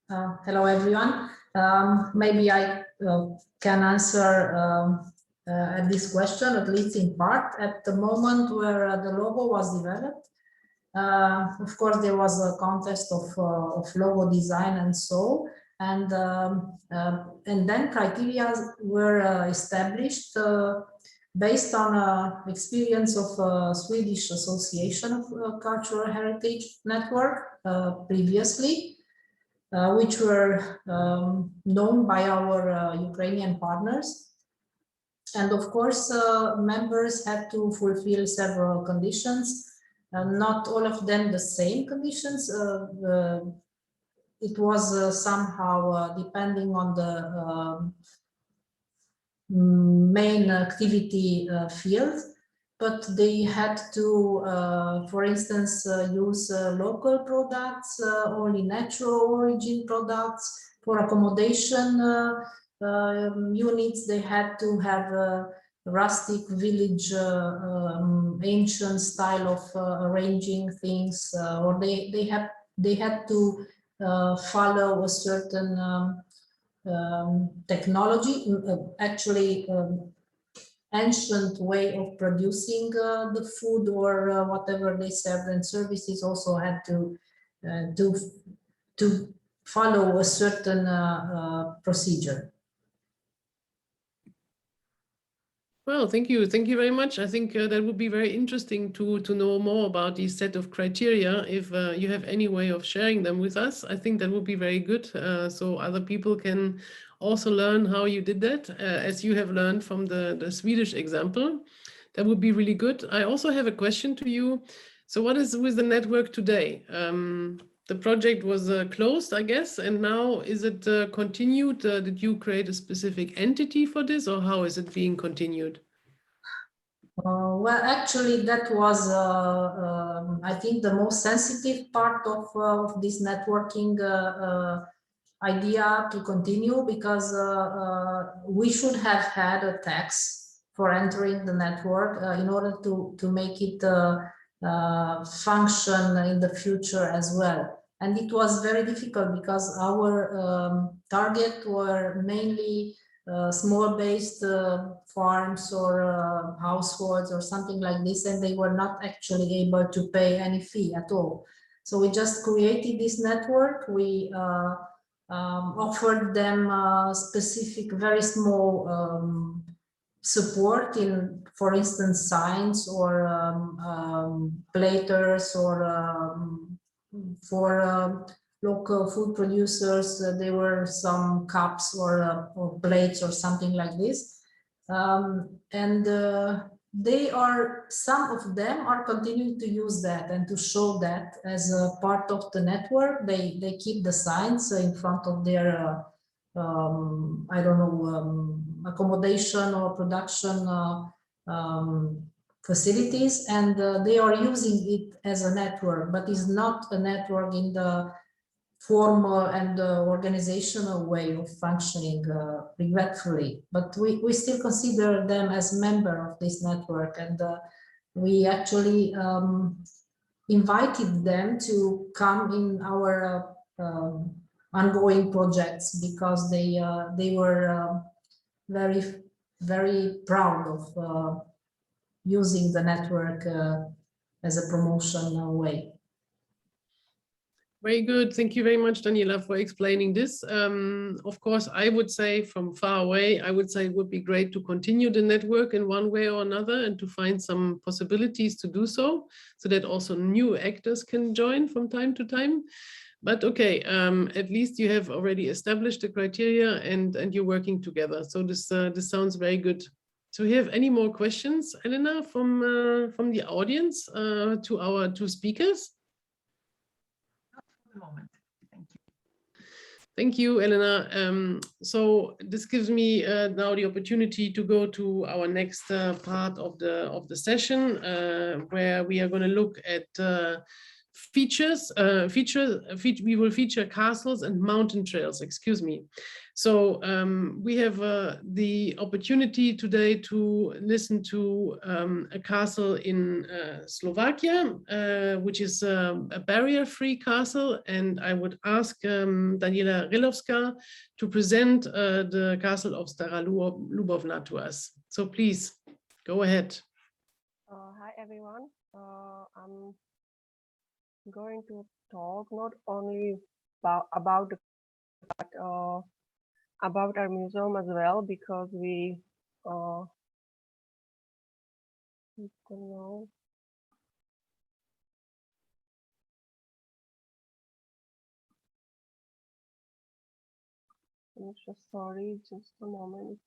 hello everyone. Maybe I can answer at this question, at least in part. At the moment where the logo was developed, of course there was a contest of logo design and so. And then criteria were established based on experience of Swedish Association of Cultural Heritage Network previously, which were known by our Ukrainian partners. And of course, members had to fulfill several conditions, not all of them the same conditions. It was somehow depending on the main activity field, but they had to, for instance, use local products, only natural origin products. For accommodation units, they had to have a rustic village, ancient style of arranging things, or they had to follow a certain technology, actually ancient way of producing the food or whatever they served, and services also had to follow a certain procedure. Well, thank you. Thank you very much. I think that would be very interesting to know more about these set of criteria. If you have any way of sharing them with us, I think that would be very good. So other people can also learn how you did that, as you have learned from the Swedish example. That would be really good. I also have a question to you. So what is with the network today? The project was closed, I guess, and now is it continued? Did you create a specific entity for this, or how is it being continued? Well, actually, that was, I think, the most sensitive part of this networking idea to continue, because we should have had a tax for entering the network in order to make it function in the future as well. And it was very difficult because our target were mainly small-based farms or households or something like this, and they were not actually able to pay any fee at all. So we just created this network. We offered them specific, very small support in, for instance, signs or platers, or for local food producers, there were some cups or plates or something like this. And they are, some of them are continuing to use that and to show that as a part of the network. They keep the signs in front of their I don't know, accommodation or production facilities, and they are using it as a network, but is not a network in the formal and organizational way of functioning, regretfully. But we still consider them as member of this network, and we actually invited them to come in our ongoing projects, because they were very proud of using the network as a promotional way. Very good. Thank you very much, Daniela, for explaining this. Of course, I would say from far away, I would say it would be great to continue the network in one way or another, and to find some possibilities to do so that also new actors can join from time to time. But okay, at least you have already established the criteria, and you're working together. So this sounds very good. So we have any more questions, Elena, from the audience to our two speakers? Moment. Thank you. Thank you, Elena. So this gives me now the opportunity to go to our next part of the session, where we are going to look at features. We will feature castles and mountain trails. Excuse me. So we have the opportunity today to listen to a castle in Slovakia, which is a barrier-free castle. And I would ask Daniela Rilovska to present the castle of Stara Lubovna to us. So please, go ahead. Hi, everyone. I'm going to talk not only about the but about our museum as well, because we don't know. I'm just sorry, just a moment.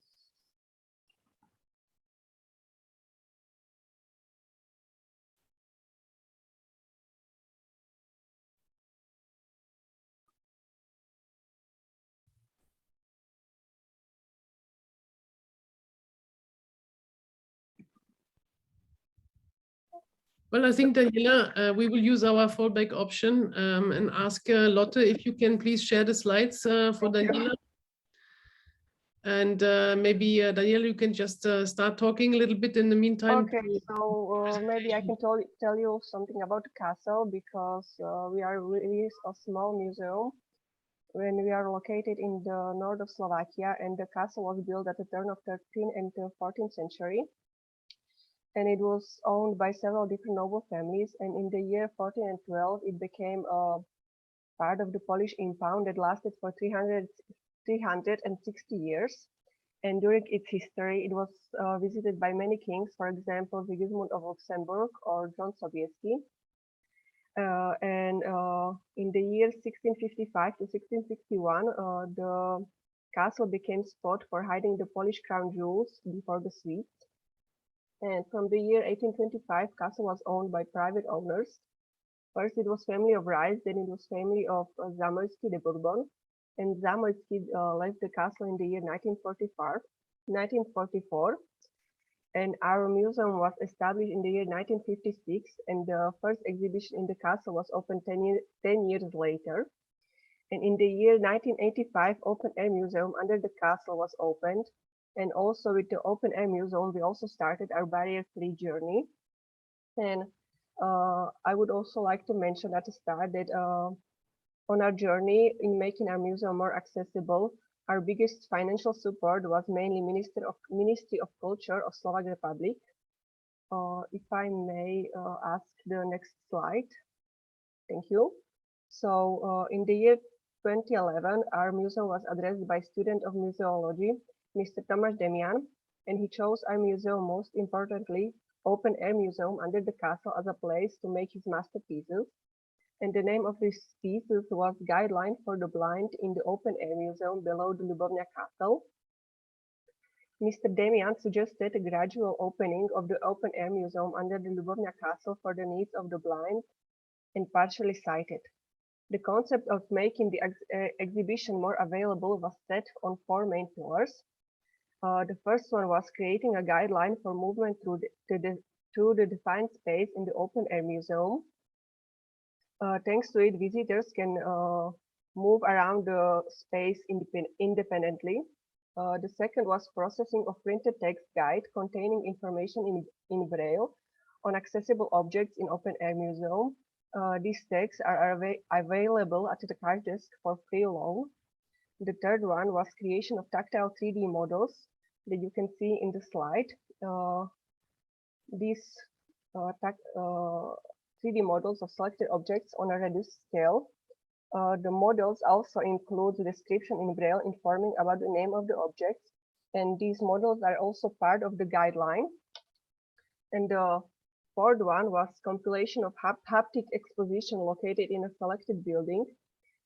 Well, I think, Daniela, we will use our fallback option and ask Lotte if you can please share the slides for Daniela. And maybe, Daniela, you can just start talking a little bit in the meantime. Okay, so maybe I can tell you something about the castle, because we are really a small museum. When we are located in the north of Slovakia, and the castle was built at the turn of 13th and 14th century. And it was owned by several different noble families. And in the year 1412, it became a part of the Polish impound that lasted for 360 years. And during its history, it was visited by many kings, for example, Sigismund of Luxembourg or John Sobieski. And in the year 1655 to 1661, the castle became spot for hiding the Polish crown jewels before the Swedes. And from the year 1825, castle was owned by private owners. First, it was family of Rice, then it was family of Zamoyski de Bourbon. And Zamoyski left the castle in the year 1944. And our museum was established in the year 1956, and the first exhibition in the castle was opened 10 years later. And in the year 1985, Open Air Museum under the castle was opened. And also with the Open Air Museum, we also started our barrier-free journey. And I would also like to mention at the start that on our journey in making our museum more accessible, Our biggest financial support was mainly Ministry of Culture of Slovak Republic. If I may ask the next slide. Thank you. So in the year 2011, our museum was addressed by student of museology, Mr. Tomáš Demian, and he chose our museum, most importantly, open air museum under the castle, as a place to make his masterpieces. And the name of this thesis was Guideline for the Blind in the Open Air Museum below the Lubovňa Castle. Mr. Demian suggested a gradual opening of the open air museum under the Lubovňa Castle for the needs of the blind and partially sighted. The concept of making the exhibition more available was set on 4 main pillars. The first one was creating a guideline for movement through the defined space in the open air museum. Thanks to it, visitors can move around the space independently. The second was processing of printed text guide containing information in Braille on accessible objects in open air museum. These texts are available at the card desk for free loan. The third one was creation of tactile 3D models that you can see in the slide. These 3D models of selected objects on a reduced scale. The models also include the description in Braille informing about the name of the objects, and these models are also part of the guideline. And the fourth one was compilation of haptic exposition located in a selected building,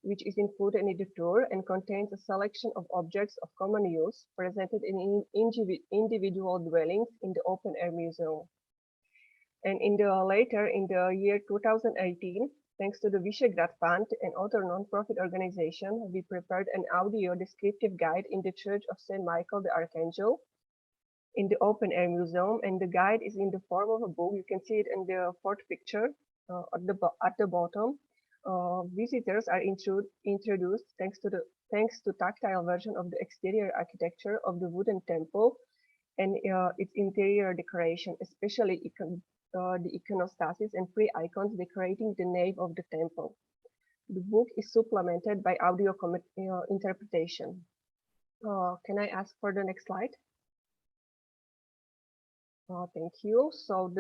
which is included in the tour and contains a selection of objects of common use presented in individual dwellings in the open air museum. And in the year 2018, thanks to the Visegrad Fund and other non-profit organization, we prepared an audio descriptive guide in the Church of St. Michael the Archangel in the open air museum, and the guide is in the form of a book. You can see it in the fourth picture at the bottom. Visitors are introduced thanks to tactile version of the exterior architecture of the wooden temple and its interior decoration, especially the iconostasis and free icons decorating the nave of the temple. The book is supplemented by audio interpretation. Can I ask for the next slide? Thank you. So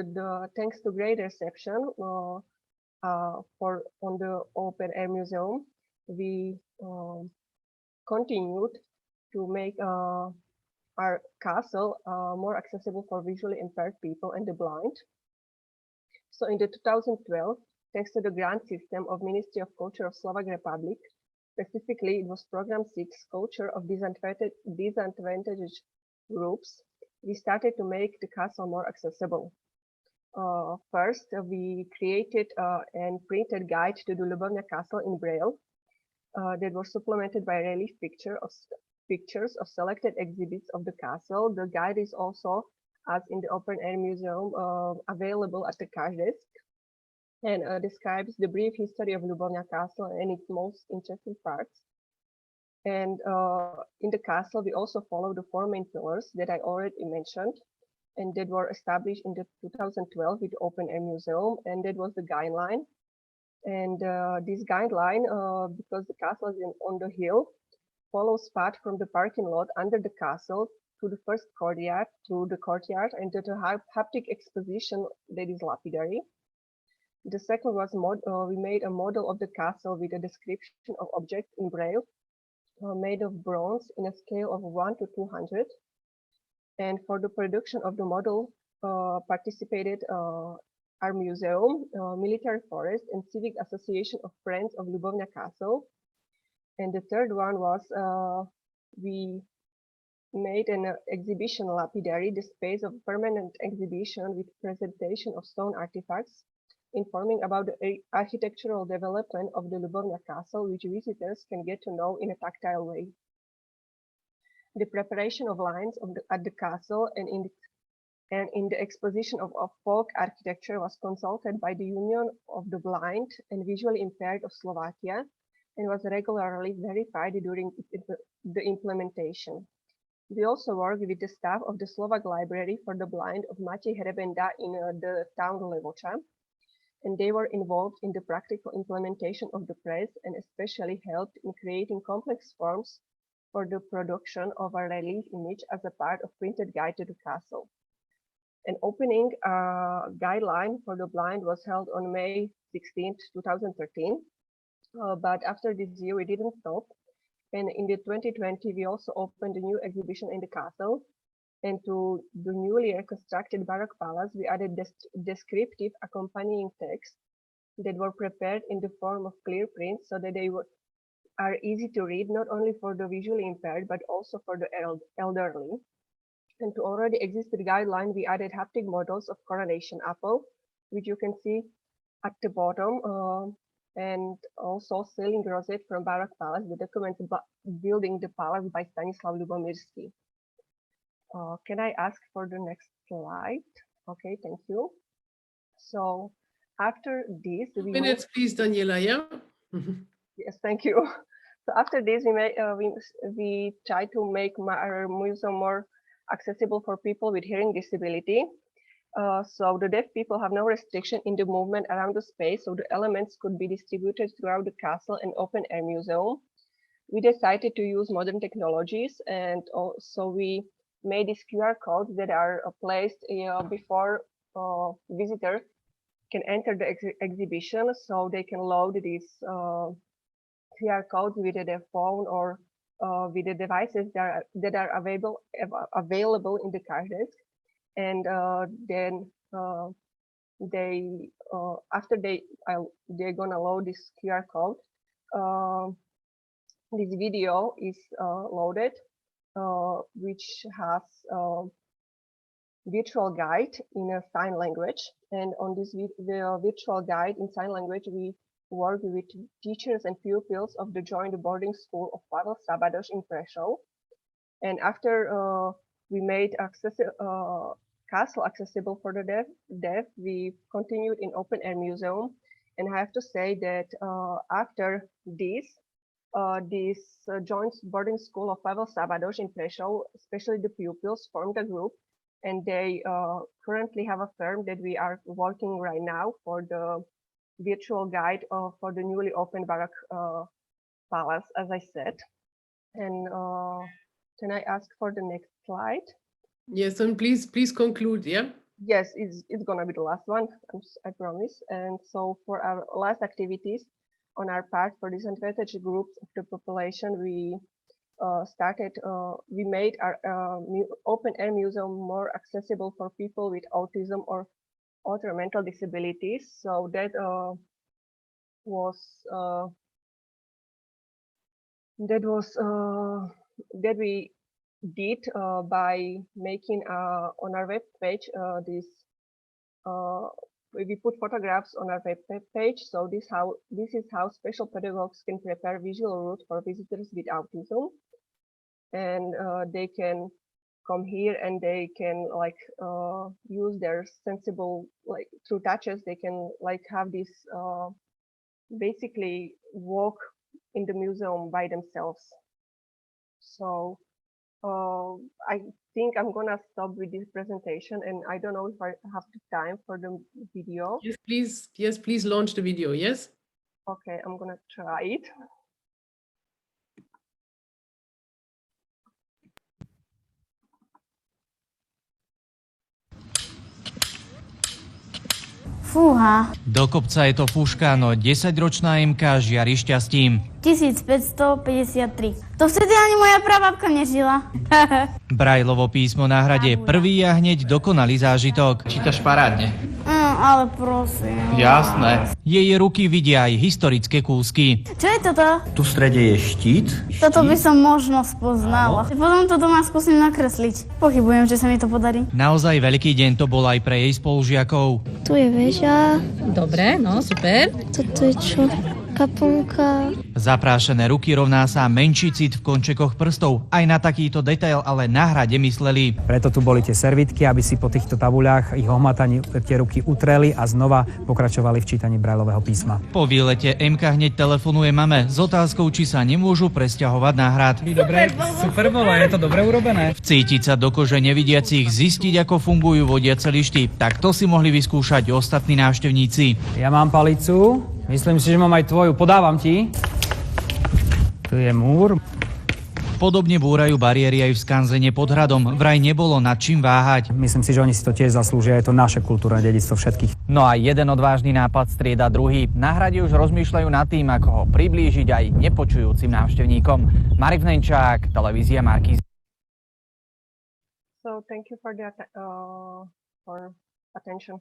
thanks to great reception on the open air museum, we continued to make our castle more accessible for visually impaired people and the blind. So in the 2012, thanks to the grant system of Ministry of Culture of Slovak Republic, specifically it was Program 6, Culture of Disadvantaged Groups, we started to make the castle more accessible. First, we created and printed guide to the Lubovňa Castle in Braille that was supplemented by relief pictures of selected exhibits of the castle. The guide is also, as in the open air museum, available at the card desk, and describes the brief history of Lubovňa Castle and its most interesting parts. And in the castle, we also follow the 4 main pillars that I already mentioned, and that were established in the 2012 with the open air museum, and that was the guideline. And this guideline, because the castle is on the hill, follows path from the parking lot under the castle to the first courtyard, through the courtyard, and to the haptic exposition that is lapidary. The second was we made a model of the castle with a description of objects in Braille, made of bronze in a scale of 1 to 200. And for the production of the model participated our museum, Military Forest, and Civic Association of Friends of Lubovňa Castle. And the third one was we made an exhibition lapidary, the space of permanent exhibition with presentation of stone artifacts, informing about the architectural development of the Lubovňa Castle, which visitors can get to know in a tactile way. The preparation of lines at the castle and in the exposition of folk architecture was consulted by the Union of the Blind and Visually Impaired of Slovakia and was regularly verified during the implementation. We also worked with the staff of the Slovak Library for the Blind of Matej Hrebenda in the town Levoča, and they were involved in the practical implementation of the press and especially helped in creating complex forms for the production of a relief image as a part of printed guide to the castle. An opening guideline for the blind was held on May 16, 2013. But after this year, we didn't stop. And in the 2020, we also opened a new exhibition in the castle. And to the newly reconstructed Baroque Palace, we added descriptive accompanying text that were prepared in the form of clear prints so that they are easy to read, not only for the visually impaired, but also for the elderly. And to already existing guideline, we added haptic models of coronation apple, which you can see at the bottom, and also ceiling rosette from Baroque Palace, the document building the palace by Stanislav Lubomirsky. Can I ask for the next slide? Okay, thank you. So after this, Minutes, please, Daniela. Yeah. Yes, thank you. So after this, we try to make our museum more accessible for people with hearing disability. So the deaf people have no restriction in the movement around the space, so the elements could be distributed throughout the castle and open air museum. We decided to use modern technologies, and also we made these QR codes that are placed before visitors can enter the exhibition, so they can load these QR codes with their phone or with the devices that are available in the card desk. And then after they're gonna load this QR code, this video is loaded, which has virtual guide in a sign language. And on this virtual guide in sign language, we work with teachers and pupils of the joint boarding school of Pavel Sabados in Prešov. And after we made castle accessible for the deaf, we continued in open air museum. And I have to say that after this joint boarding school of Pavel Sabados in Prešov, especially the pupils, formed a group, and they currently have a firm that we are working right now for the virtual guide for the newly opened Baroque Palace, as I said. And can I ask for the next slide? Yes, and please conclude, yeah? Yes, it's gonna be the last one, I promise. And so for our last activities on our part for disadvantaged groups of the population, we made our open air museum more accessible for people with autism or other mental disabilities. So that we did by making on our web page we put photographs on our web page. So this is how special pedagogues can prepare visual routes for visitors with autism, and they can come here and they can use their sensible, through touches, they can have this basically walk in the museum by themselves. So I think I'm gonna stop with this presentation, and I don't know if I have the time for the video. Yes, please launch the video, yes? Okay, I'm gonna try it. Fúha. Do kopca je to fúška, no 10-ročná Emka žiari šťastím. 1553. To vtedy ani moja prababka nežila. Brajlovo písmo na hrade, prvý a hneď dokonalý zážitok. Čítaš parádne. Ale prosím. Jasné. Jej ruky vidia aj historické kúsky. Čo je toto? Tu v strede je štít. Toto by som možno spoznala. Potom to doma skúsim nakresliť. Pochybujem, že sa mi to podarí. Naozaj veľký deň to bol aj pre jej spolužiakov. Tu je väža. Dobre, no super. Toto je čo? Kaponka. Zaprášené ruky rovná sa menší cit v končekoch prstov. Aj na takýto detail ale na hrade mysleli. Preto tu boli tie servítky, aby si po týchto tabuľách ich ohmataní tie ruky utreli a znova pokračovali v čítaní brajlového písma. Po výlete Emka hneď telefonuje mame s otázkou, či sa nemôžu presťahovať na hrad. Super bolo, je to dobre urobené. Vcítiť sa do kože nevidiacich, zistiť, ako fungujú vodiace lišty. Tak to si mohli vyskúšať ostatní návštevníci. Ja mám palicu. Myslím si, že mám aj tvoju. Podávam ti. Tu je múr. podobne búrajú bariéry aj v skanzene pod hradom. Vraj nebolo nad čím váhať. Myslím si, že oni si to tiež zaslúžia, je to naše kultúrne dedičstvo všetkých. No a jeden odvážny nápad strieda druhý. Na hrade už rozmýšľajú nad tým, ako ho priblížiť aj nepočujúcim návštevníkom. Marek Vnenčák, televízia Markíz. So thank you for attention.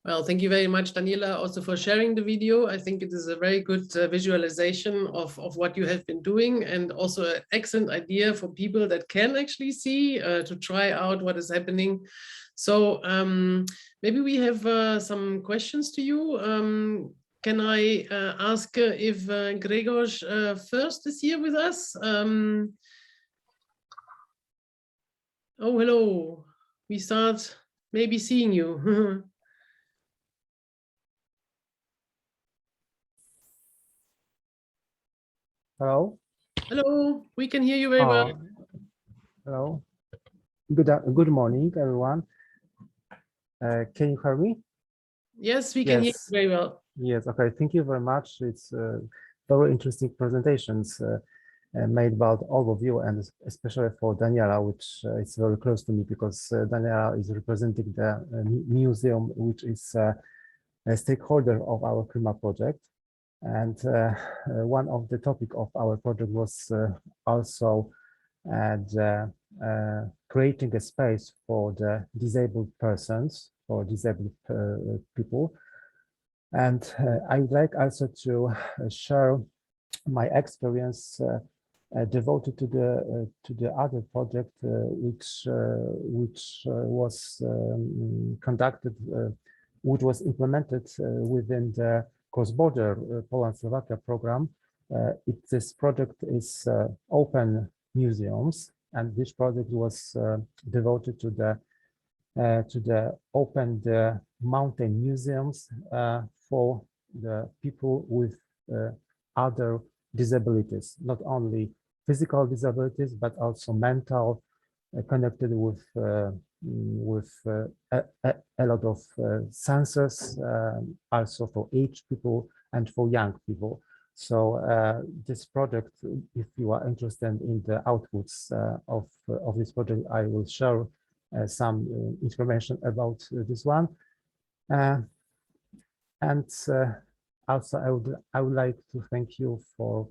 Well, thank you very much, Daniela, also for sharing the video. I think it is a very good visualization of what you have been doing, and also an excellent idea for people that can actually see to try out what is happening. So maybe we have some questions to you. Can I ask if Gregos first is here with us? Oh, hello. We start maybe seeing you. Hello. Hello, we can hear you very well. Hello. Good morning, everyone. Can you hear me? Yes, we can hear you very well. Yes. Okay. Thank you very much. It's very interesting presentations made about all of you, and especially for Daniela, which is very close to me because Daniela is representing the museum, which is a stakeholder of our Klima project. And one of the topic of our project was also creating a space for the disabled persons, for disabled people. And I would like also to share my experience devoted to the other project which was conducted, which was implemented within the cross-border Poland-Slovakia program. This project is open museums, and this project was devoted to the open the mountain museums for the people with other disabilities, not only physical disabilities but also mental, connected with a lot of senses, also for aged people and for young people. So this project, if you are interested in the outputs of this project, I will share some information about this one. And also I would like to thank you for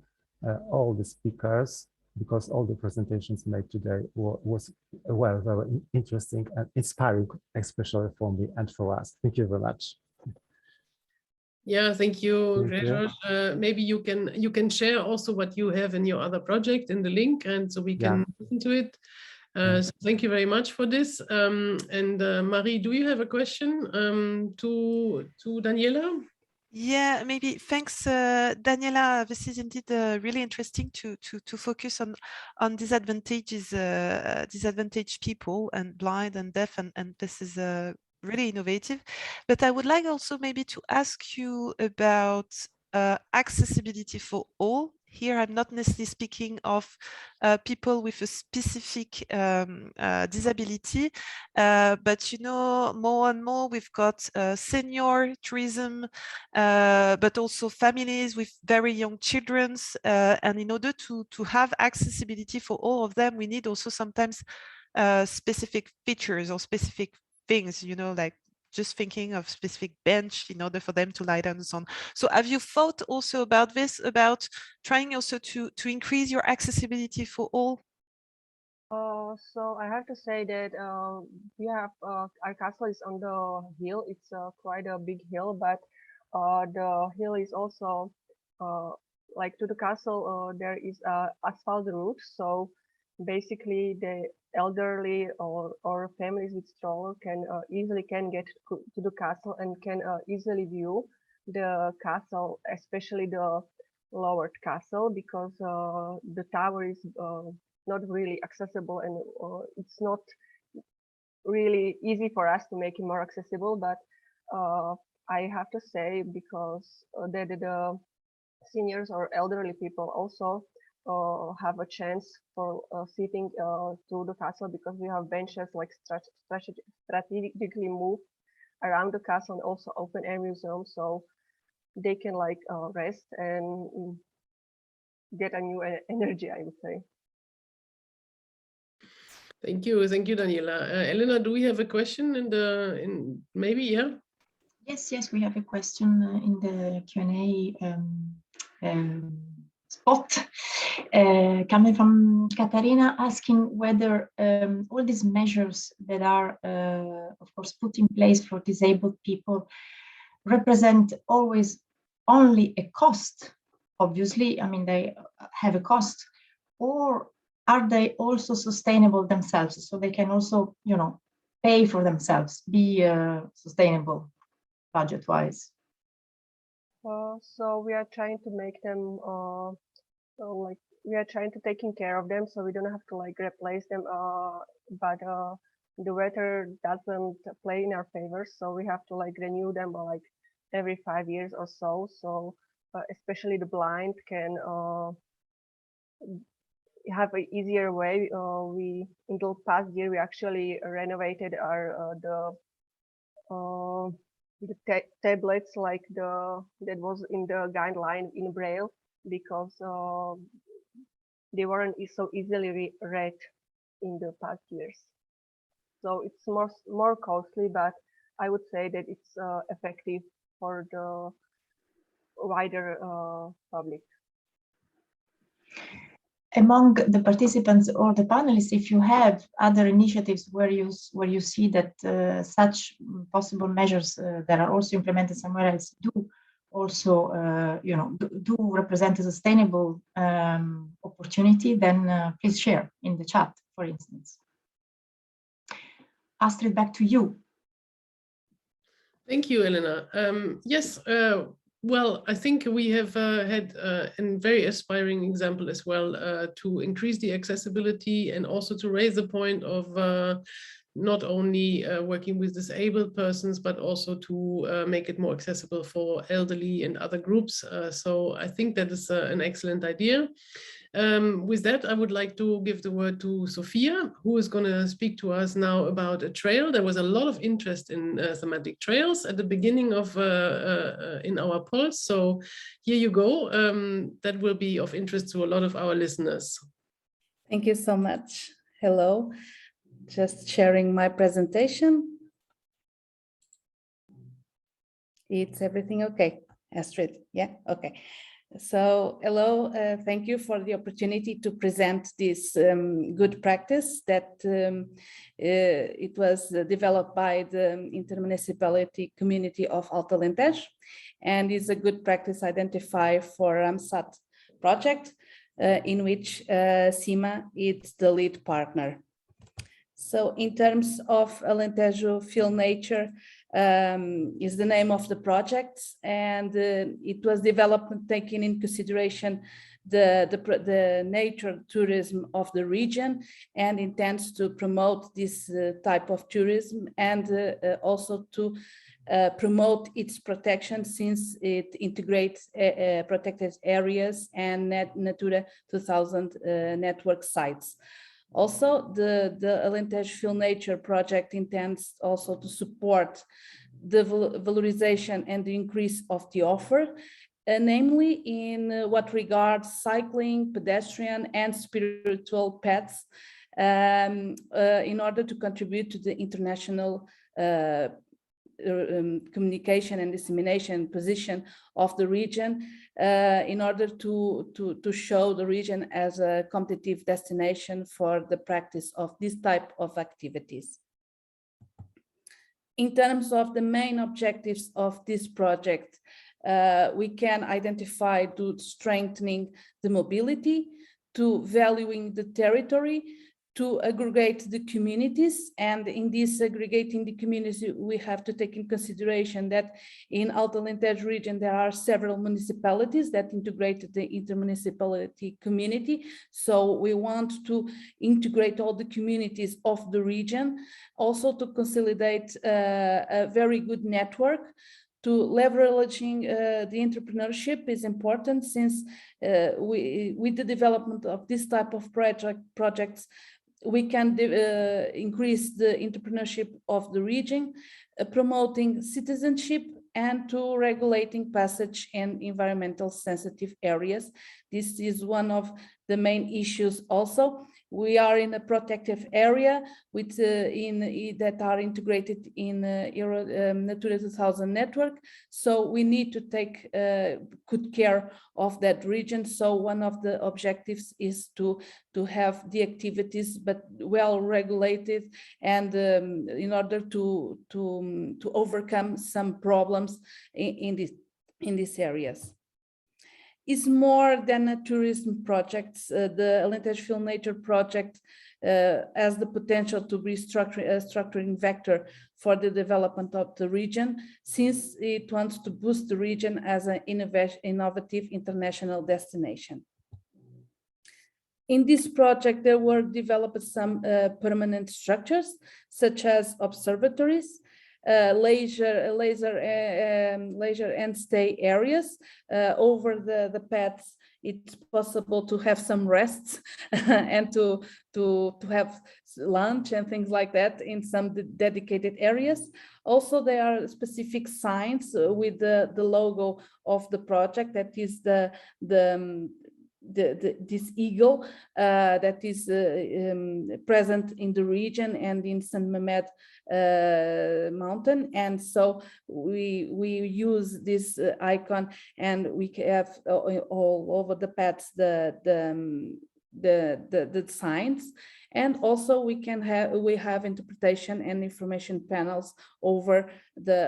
all the speakers, because all the presentations made today was well, very interesting and inspiring, especially for me and for us. Thank you very much. Yeah, thank you, Gregos. Maybe you can share also what you have in your other project in the link, and so we can listen to it. So thank you very much for this. And Marie, do you have a question to Daniela? Yeah, maybe. Thanks, Daniela. This is indeed really interesting to focus on disadvantaged people and blind and deaf, and this is really innovative. But I would like also maybe to ask you about accessibility for all. Here, I'm not necessarily speaking of people with a specific disability, but you know, more and more we've got senior tourism, but also families with very young children. And in order to have accessibility for all of them, we need also sometimes specific features or specific things, you know, like just thinking of specific bench in order for them to lie down and so on. So have you thought also about this, about trying also to increase your accessibility for all? So I have to say that we have our castle is on the hill. It's quite a big hill, but the hill is also like to the castle. There is asphalt roof, so basically the elderly or families with stroller can easily get to the castle and can easily view the castle, especially the lowered castle, because the tower is not really accessible, and it's not really easy for us to make it more accessible. But I have to say, because the seniors or elderly people also have a chance for sitting to the castle, because we have benches like strategically moved around the castle, and also open air museum, so they can like rest and get a new energy, I would say. Thank you, Daniela. Elena, do we have a question maybe, yeah? Yes, we have a question in the Q&A spot coming from Katarina, asking whether all these measures that are, of course, put in place for disabled people represent always only a cost. Obviously, I mean, they have a cost, or are they also sustainable themselves? So they can also, you know, pay for themselves, be sustainable budget-wise. So we are trying to make them like we are trying to taking care of them, so we don't have to like replace them. But the weather doesn't play in our favor, so we have to like renew them like every 5 years or so. So especially the blind can have an easier way. We in the past year we actually renovated our the tablets like that was in the guideline in Braille, because they weren't so easily read in the past years. So it's more costly, but I would say that it's effective for the wider public. Among the participants or the panelists, if you have other initiatives where you see that such possible measures that are also implemented somewhere else do also do represent a sustainable opportunity, then please share in the chat, for instance. Astrid, back to you. Thank you, Elena. Yes. Well, I think we have had a very aspiring example as well to increase the accessibility and also to raise the point of not only working with disabled persons, but also to make it more accessible for elderly and other groups. So I think that is an excellent idea. With that, I would like to give the word to Sophia, who is going to speak to us now about a trail. There was a lot of interest in thematic trails at the beginning of in our polls. So here you go. That will be of interest to a lot of our listeners. Thank you so much. Hello, just sharing my presentation. It's everything okay, Astrid? Yeah, okay. So hello, thank you for the opportunity to present this good practice that it was developed by the intermunicipality community of Alto Alentejo, and is a good practice identified for RAMSAT project in which CIMA is the lead partner. So in terms of Alentejo Feel Nature, is the name of the project, and it was developed taking in consideration the nature tourism of the region, and intends to promote this type of tourism, and also to promote its protection, since it integrates protected areas and Natura 2000 network sites. Also, the Alentejo Feel Nature project intends also to support the valorization and the increase of the offer, namely in what regards cycling, pedestrian and spiritual paths, in order to contribute to the international communication and dissemination position of the region, in order to show the region as a competitive destination for the practice of this type of activities. In terms of the main objectives of this project, we can identify to strengthening the mobility, to valuing the territory, to aggregate the communities, and in this aggregating the community, we have to take in consideration that in Alto Alentejo region there are several municipalities that integrate the intermunicipality community. So we want to integrate all the communities of the region, also to consolidate a very good network. To leveraging the entrepreneurship is important, since with the development of this type of projects, we can increase the entrepreneurship of the region, promoting citizenship and to regulating passage in environmental sensitive areas. This is one of the main issues also. We are in a protective area with that are integrated in Natura 2000 network. So we need to take good care of that region. So one of the objectives is to have the activities, but well regulated, and in order to overcome some problems in these areas. Is more than a tourism project. The Alentejo Film Nature project has the potential to be a structuring vector for the development of the region, since it wants to boost the region as an innovative international destination. In this project, there were developed some permanent structures, such as observatories, leisure and stay areas. Over the paths, it's possible to have some rests and to have lunch and things like that in some dedicated areas. Also, there are specific signs with the logo of the project, that is this eagle that is present in the region and in San Mamed mountain. And so we use this icon, and we have all over the paths the signs. And also we have interpretation and information panels over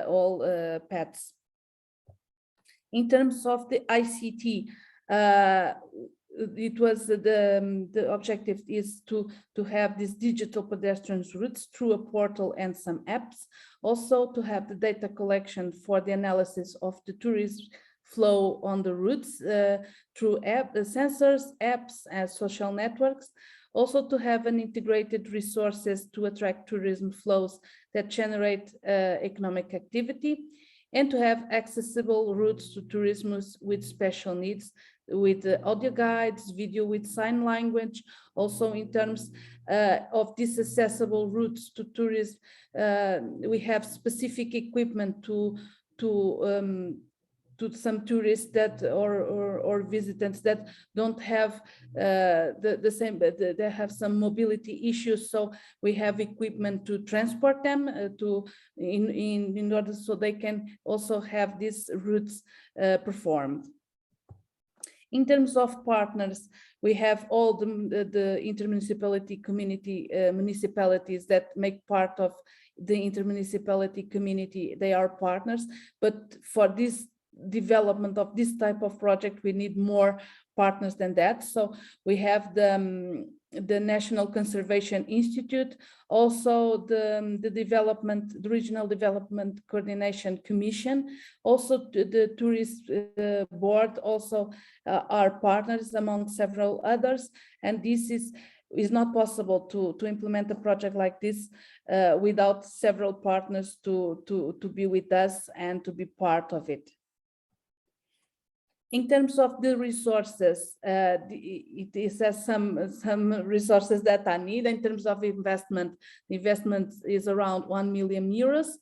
all paths. In terms of the ICT, it was the objective is to have these digital pedestrian routes through a portal and some apps. Also to have the data collection for the analysis of the tourist flow on the routes through sensors, apps, and social networks. Also to have an integrated resources to attract tourism flows that generate economic activity, and to have accessible routes to tourism with special needs, with audio guides, video with sign language. Also in terms of these accessible routes to tourism, we have specific equipment to some tourists that or visitants that don't have the same, but they have some mobility issues. So we have equipment to transport them in order so they can also have these routes performed. In terms of partners, we have all the intermunicipality community municipalities that make part of the intermunicipality community. They are partners, but for this development of this type of project, we need more partners than that. So we have the National Conservation Institute, also the Regional Development Coordination Commission, also the Tourist Board also are partners among several others. And this is not possible to implement a project like this without several partners to be with us and to be part of it. In terms of the resources, it has some resources that are needed. In terms of investment, the investment is around 1 million euros.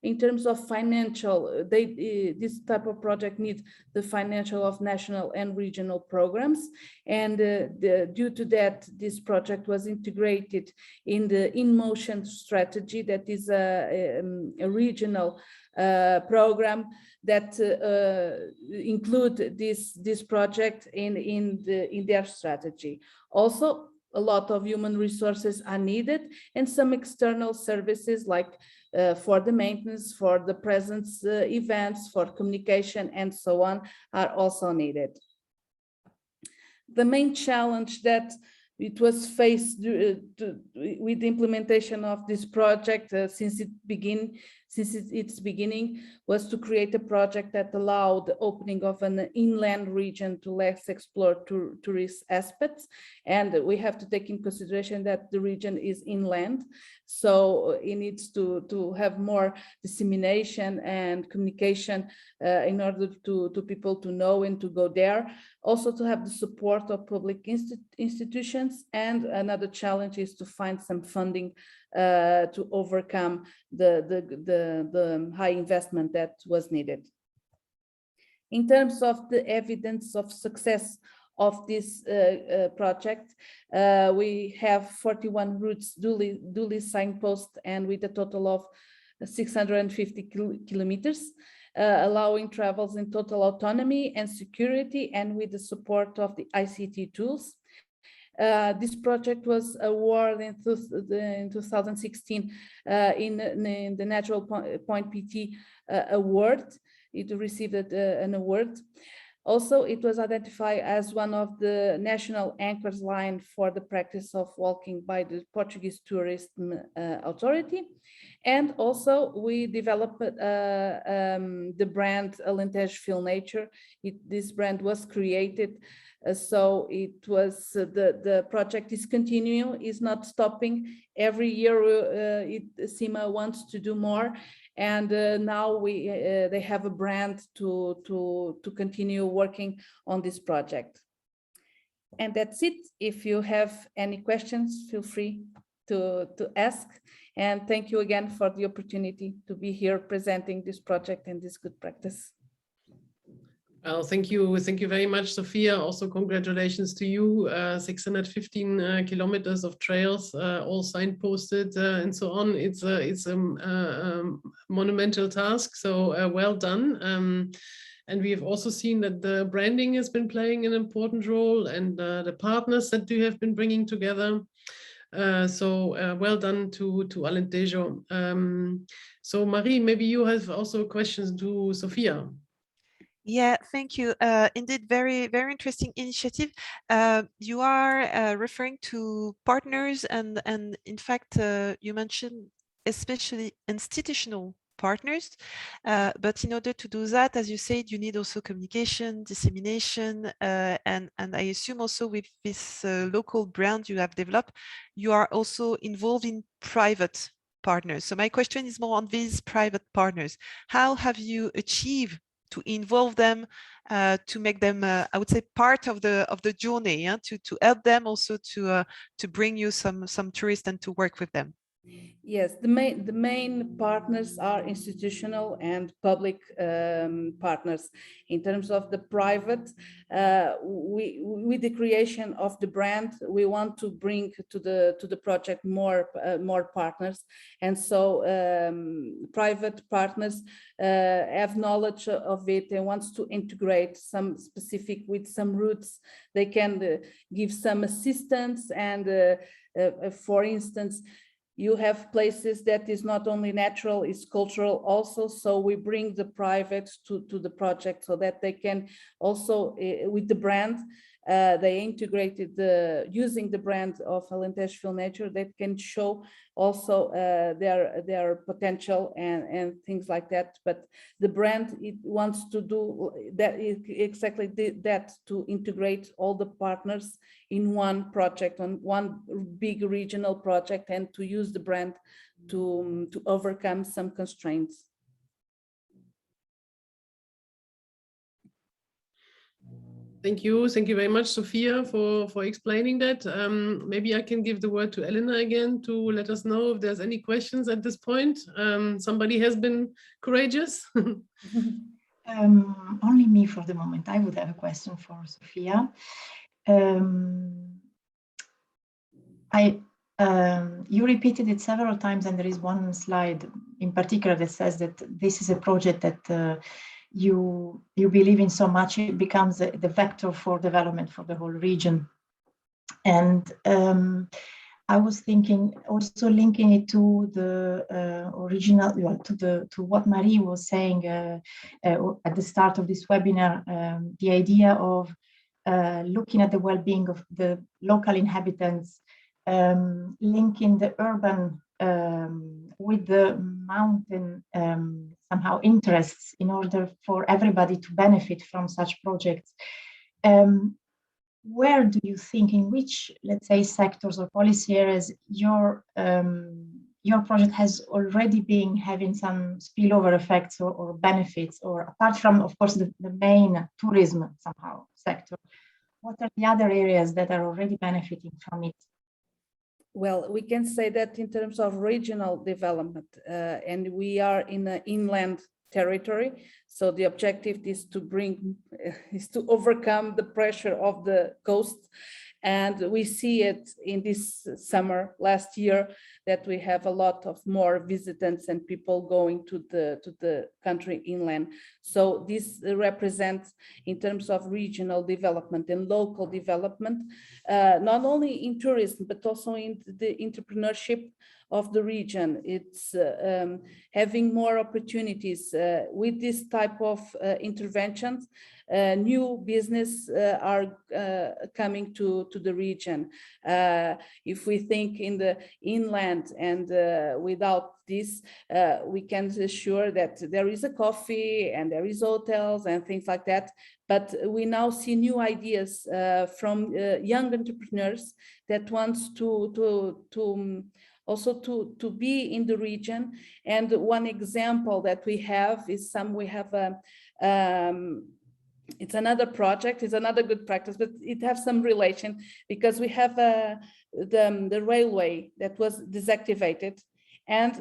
In terms of financial, this type of project needs the financial of national and regional programs. And due to that, this project was integrated in the InMotion strategy, that is a regional program that include this project in their strategy. Also, a lot of human resources are needed, and some external services like for the maintenance, for the presence events, for communication, and so on, are also needed. The main challenge that it was faced with the implementation of this project since its beginning was to create a project that allowed the opening of an inland region to less explore tourist aspects. And we have to take in consideration that the region is inland, so it needs to have more dissemination and communication in order to people to know and to go there. Also to have the support of public institutions. And another challenge is to find some funding to overcome the high investment that was needed. In terms of the evidence of success of this project, we have 41 routes duly signposted and with a total of 650 kilometers, allowing travels in total autonomy and security and with the support of the ICT tools. This project was awarded in 2016 in the Natural Point PT award. It received an award. Also, it was identified as one of the national anchors line for the practice of walking by the Portuguese Tourism Authority. And also we developed the brand Alentejo Feel Nature. This brand was created, so it was the project is continuing, is not stopping. Every year CIMA wants to do more, and now they have a brand to continue working on this project. And that's it. If you have any questions, feel free to ask. And thank you again for the opportunity to be here presenting this project and this good practice. Well, thank you very much, Sophia. Also, congratulations to you. 615 kilometers of trails, all signposted and so on. It's a monumental task. So well done. And we have also seen that the branding has been playing an important role, and the partners that you have been bringing together. So well done to Alentejo. So Marie, maybe you have also questions to Sophia. Yeah, thank you. Indeed, very, very interesting initiative. You are referring to partners, and in fact, you mentioned especially institutional partners. But in order to do that, as you said, you need also communication, dissemination, and I assume also with this local brand you have developed, you are also involved in private partners. So my question is more on these private partners. How have you achieved to involve them, to make them, I would say, part of the journey, yeah? to help them also to bring you some tourists and to work with them? Yes, the main partners are institutional and public partners. In terms of the private, with the creation of the brand, we want to bring to the project more partners, and so private partners have knowledge of it and wants to integrate some specific with some routes. They can give some assistance, and for instance, you have places that is not only natural, it's cultural also. So we bring the private to the project so that they can also, with the brand, they integrated using the brand of Alentejo Feel Nature, that can show also their potential and things like that. But the brand, it wants to do that, exactly that, to integrate all the partners in one project, on one big regional project, and to use the brand to overcome some constraints. Thank you very much, Sophia, for explaining that. Maybe I can give the word to Elena again to let us know if there's any questions at this point. Somebody has been courageous. Only me for the moment. I would have a question for Sophia. You repeated it several times, and there is one slide in particular that says that this is a project that you believe in so much, it becomes the vector for development for the whole region. And I was thinking, also linking it to the original, to what Marie was saying at the start of this webinar, the idea of looking at the well-being of the local inhabitants, linking the urban with the mountain somehow interests in order for everybody to benefit from such projects. Where do you think, in which, let's say, sectors or policy areas your project has already been having some spillover effects or benefits, or apart from, of course, the main tourism somehow sector, what are the other areas that are already benefiting from it? well, we can say that in terms of regional development, and we are in an inland territory. So the objective is to overcome the pressure of the coast. And we see it in this summer last year that we have a lot of more visitants and people going to the country inland. So this represents, in terms of regional development and local development, not only in tourism, but also in the entrepreneurship of the region. It's having more opportunities with this type of interventions. New business are coming to the region. If we think in the inland and without this, we can assure that there is a coffee and there is hotels and things like that. But we now see new ideas from young entrepreneurs that wants also to be in the region. And one example that we have is it's another project, it's another good practice, but it has some relation because we have the railway that was deactivated, and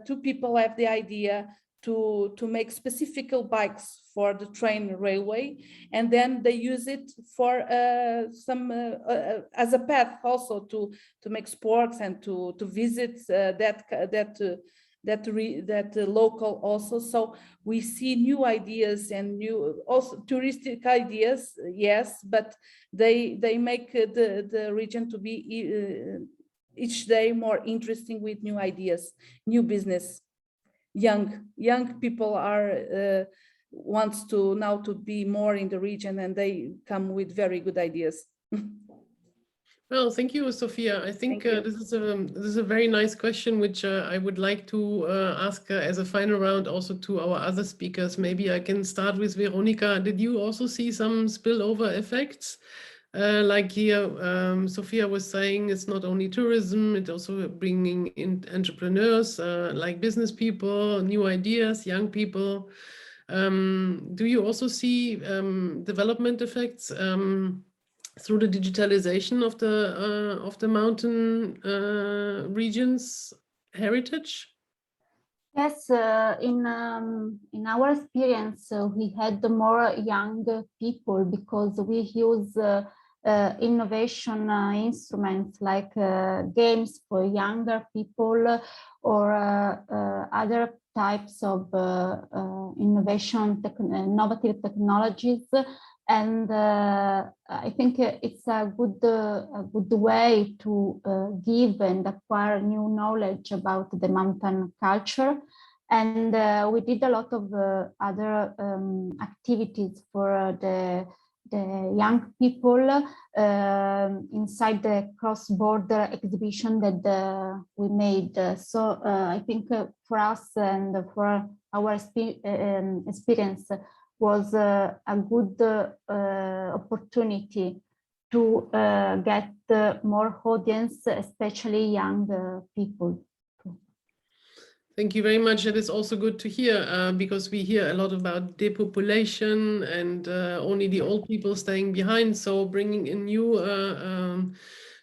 two people have the idea to make specific bikes for the train railway, and then they use it for as a path also to make sports and to visit that local also. So we see new ideas and new also touristic ideas, yes, but they make the region to be each day more interesting with new ideas, new business. Young people are wants to now to be more in the region, and they come with very good ideas. Well, thank you, Sophia. I think this is a very nice question, which I would like to ask as a final round also to our other speakers. Maybe I can start with Veronica. Did you also see some spillover effects? Like here, Sophia was saying, it's not only tourism, it's also bringing in entrepreneurs, like business people, new ideas, young people. Do you also see development effects through the digitalization of the mountain regions heritage? Yes, in our experience, we had more young people because we use innovation instruments like games for younger people or other types of innovative technologies. And I think it's a good way to give and acquire new knowledge about the mountain culture. And we did a lot of other activities for the young people inside the cross-border exhibition that we made. So I think for us and for our experience, was a good opportunity to get more audience, especially young people. Thank you very much. That is also good to hear because we hear a lot about depopulation and only the old people staying behind. So bringing in new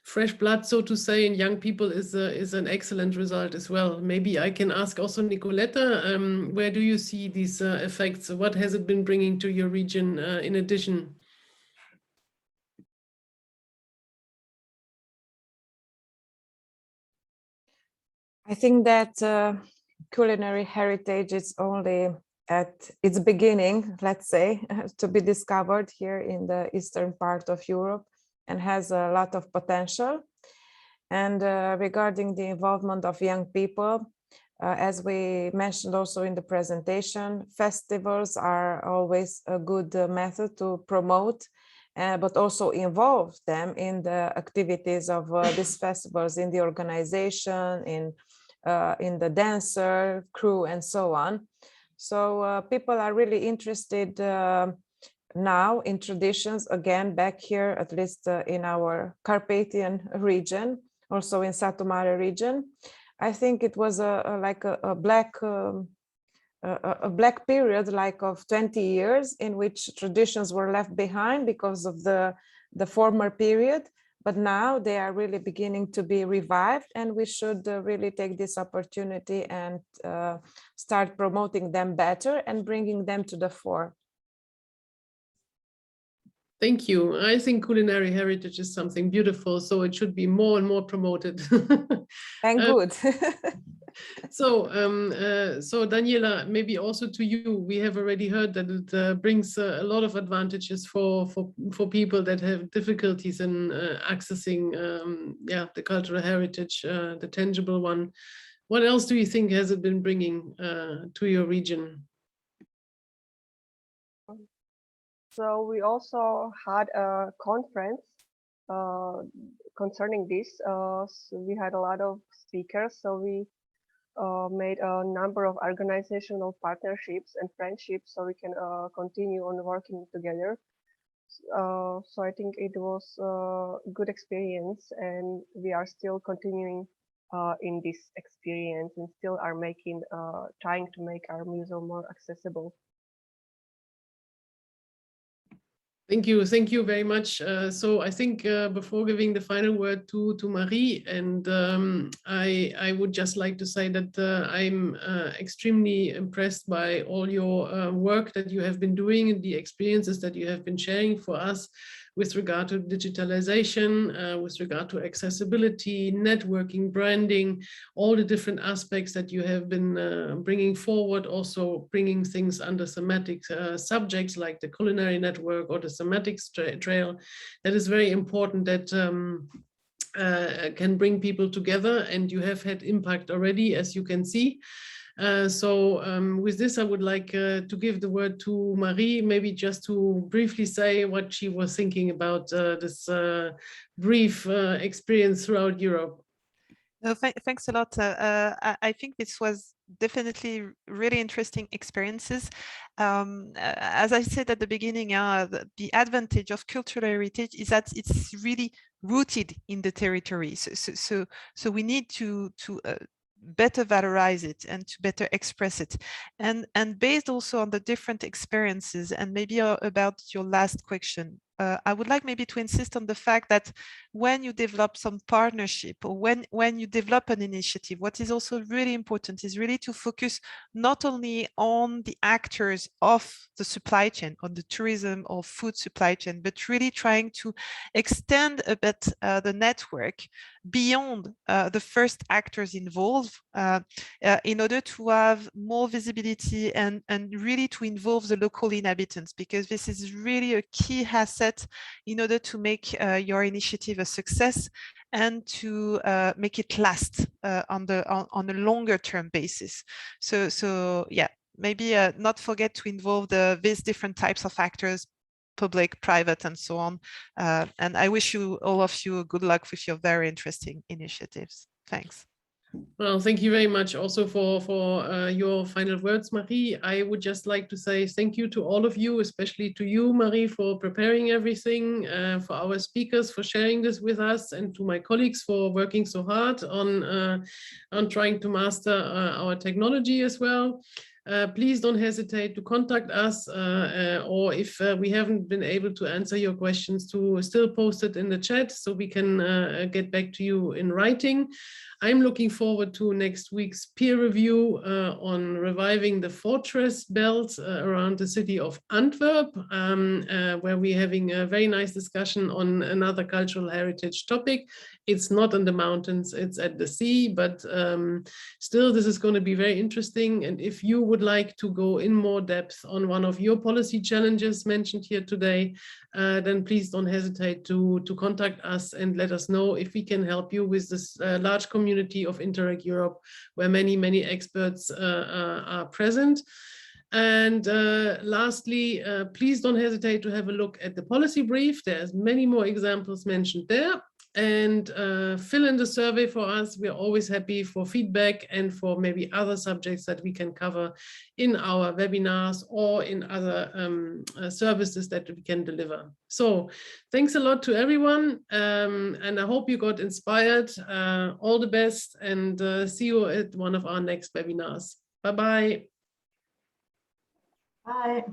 fresh blood, so to say, and young people is an excellent result as well. Maybe I can ask also Nicoletta, where do you see these effects? What has it been bringing to your region in addition? I think that culinary heritage is only at its beginning, let's say, to be discovered here in the eastern part of Europe, and has a lot of potential. And regarding the involvement of young people, as we mentioned also in the presentation, festivals are always a good method to promote, but also involve them in the activities of these festivals, in the organization, in the dancer crew, and so on. So people are really interested now in traditions, again, back here, at least in our Carpathian region, also in Satu Mare region. I think it was like a black period, like of 20 years, in which traditions were left behind because of the former period. but now they are really beginning to be revived, and we should really take this opportunity and start promoting them better and bringing them to the fore. Thank you. I think culinary heritage is something beautiful, so it should be more and more promoted. And good. So Daniela, maybe also to you, we have already heard that it brings a lot of advantages for people that have difficulties in accessing the cultural heritage, the tangible one. What else do you think has it been bringing to your region? So we also had a conference concerning this. So we had a lot of speakers. So we made a number of organizational partnerships and friendships, so we can continue on working together. So I think it was a good experience, and we are still continuing in this experience, and still are trying to make our museum more accessible. Thank you very much. So I think before giving the final word to Marie, and I would just like to say that I'm extremely impressed by all your work that you have been doing and the experiences that you have been sharing for us with regard to digitalization, with regard to accessibility, networking, branding, all the different aspects that you have been bringing forward, also bringing things under thematic subjects like the culinary network or the thematic trail. That is very important, that can bring people together, and you have had impact already, as you can see. So with this, I would like to give the word to Marie, maybe just to briefly say what she was thinking about this brief experience throughout Europe. No, thanks a lot. I think this was definitely really interesting experiences. As I said at the beginning, the advantage of cultural heritage is that it's really rooted in the territory. So we need to better valorize it and to better express it, and based also on the different experiences. And maybe about your last question, I would like maybe to insist on the fact that when you develop some partnership, or when you develop an initiative, what is also really important is really to focus not only on the actors of the supply chain, on the tourism or food supply chain, but really trying to extend a bit the network beyond the first actors involved, in order to have more visibility and really to involve the local inhabitants, because this is really a key asset in order to make your initiative a success and to make it last on a longer term basis. So yeah, maybe not forget to involve these different types of actors, public, private, and so on. And I wish all of you good luck with your very interesting initiatives. Thanks. Well, thank you very much also for your final words, Marie. I would just like to say thank you to all of you, especially to you, Marie, for preparing everything, for our speakers for sharing this with us, and to my colleagues for working so hard on trying to master our technology as well. Please don't hesitate to contact us, or if we haven't been able to answer your questions, to still post it in the chat so we can get back to you in writing. I'm looking forward to next week's peer review on reviving the fortress belt around the city of Antwerp, where we're having a very nice discussion on another cultural heritage topic. It's not in the mountains, it's at the sea, but still this is going to be very interesting. And if you would like to go in more depth on one of your policy challenges mentioned here today, then please don't hesitate to contact us and let us know if we can help you with this large community of Interreg Europe, where many experts are present. And lastly, please don't hesitate to have a look at the policy brief. There's many more examples mentioned there. And fill in the survey for us. We're always happy for feedback and for maybe other subjects that we can cover in our webinars or in other services that we can deliver. So thanks a lot to everyone, and I hope you got inspired. All the best, and see you at one of our next webinars. Bye-bye. Bye.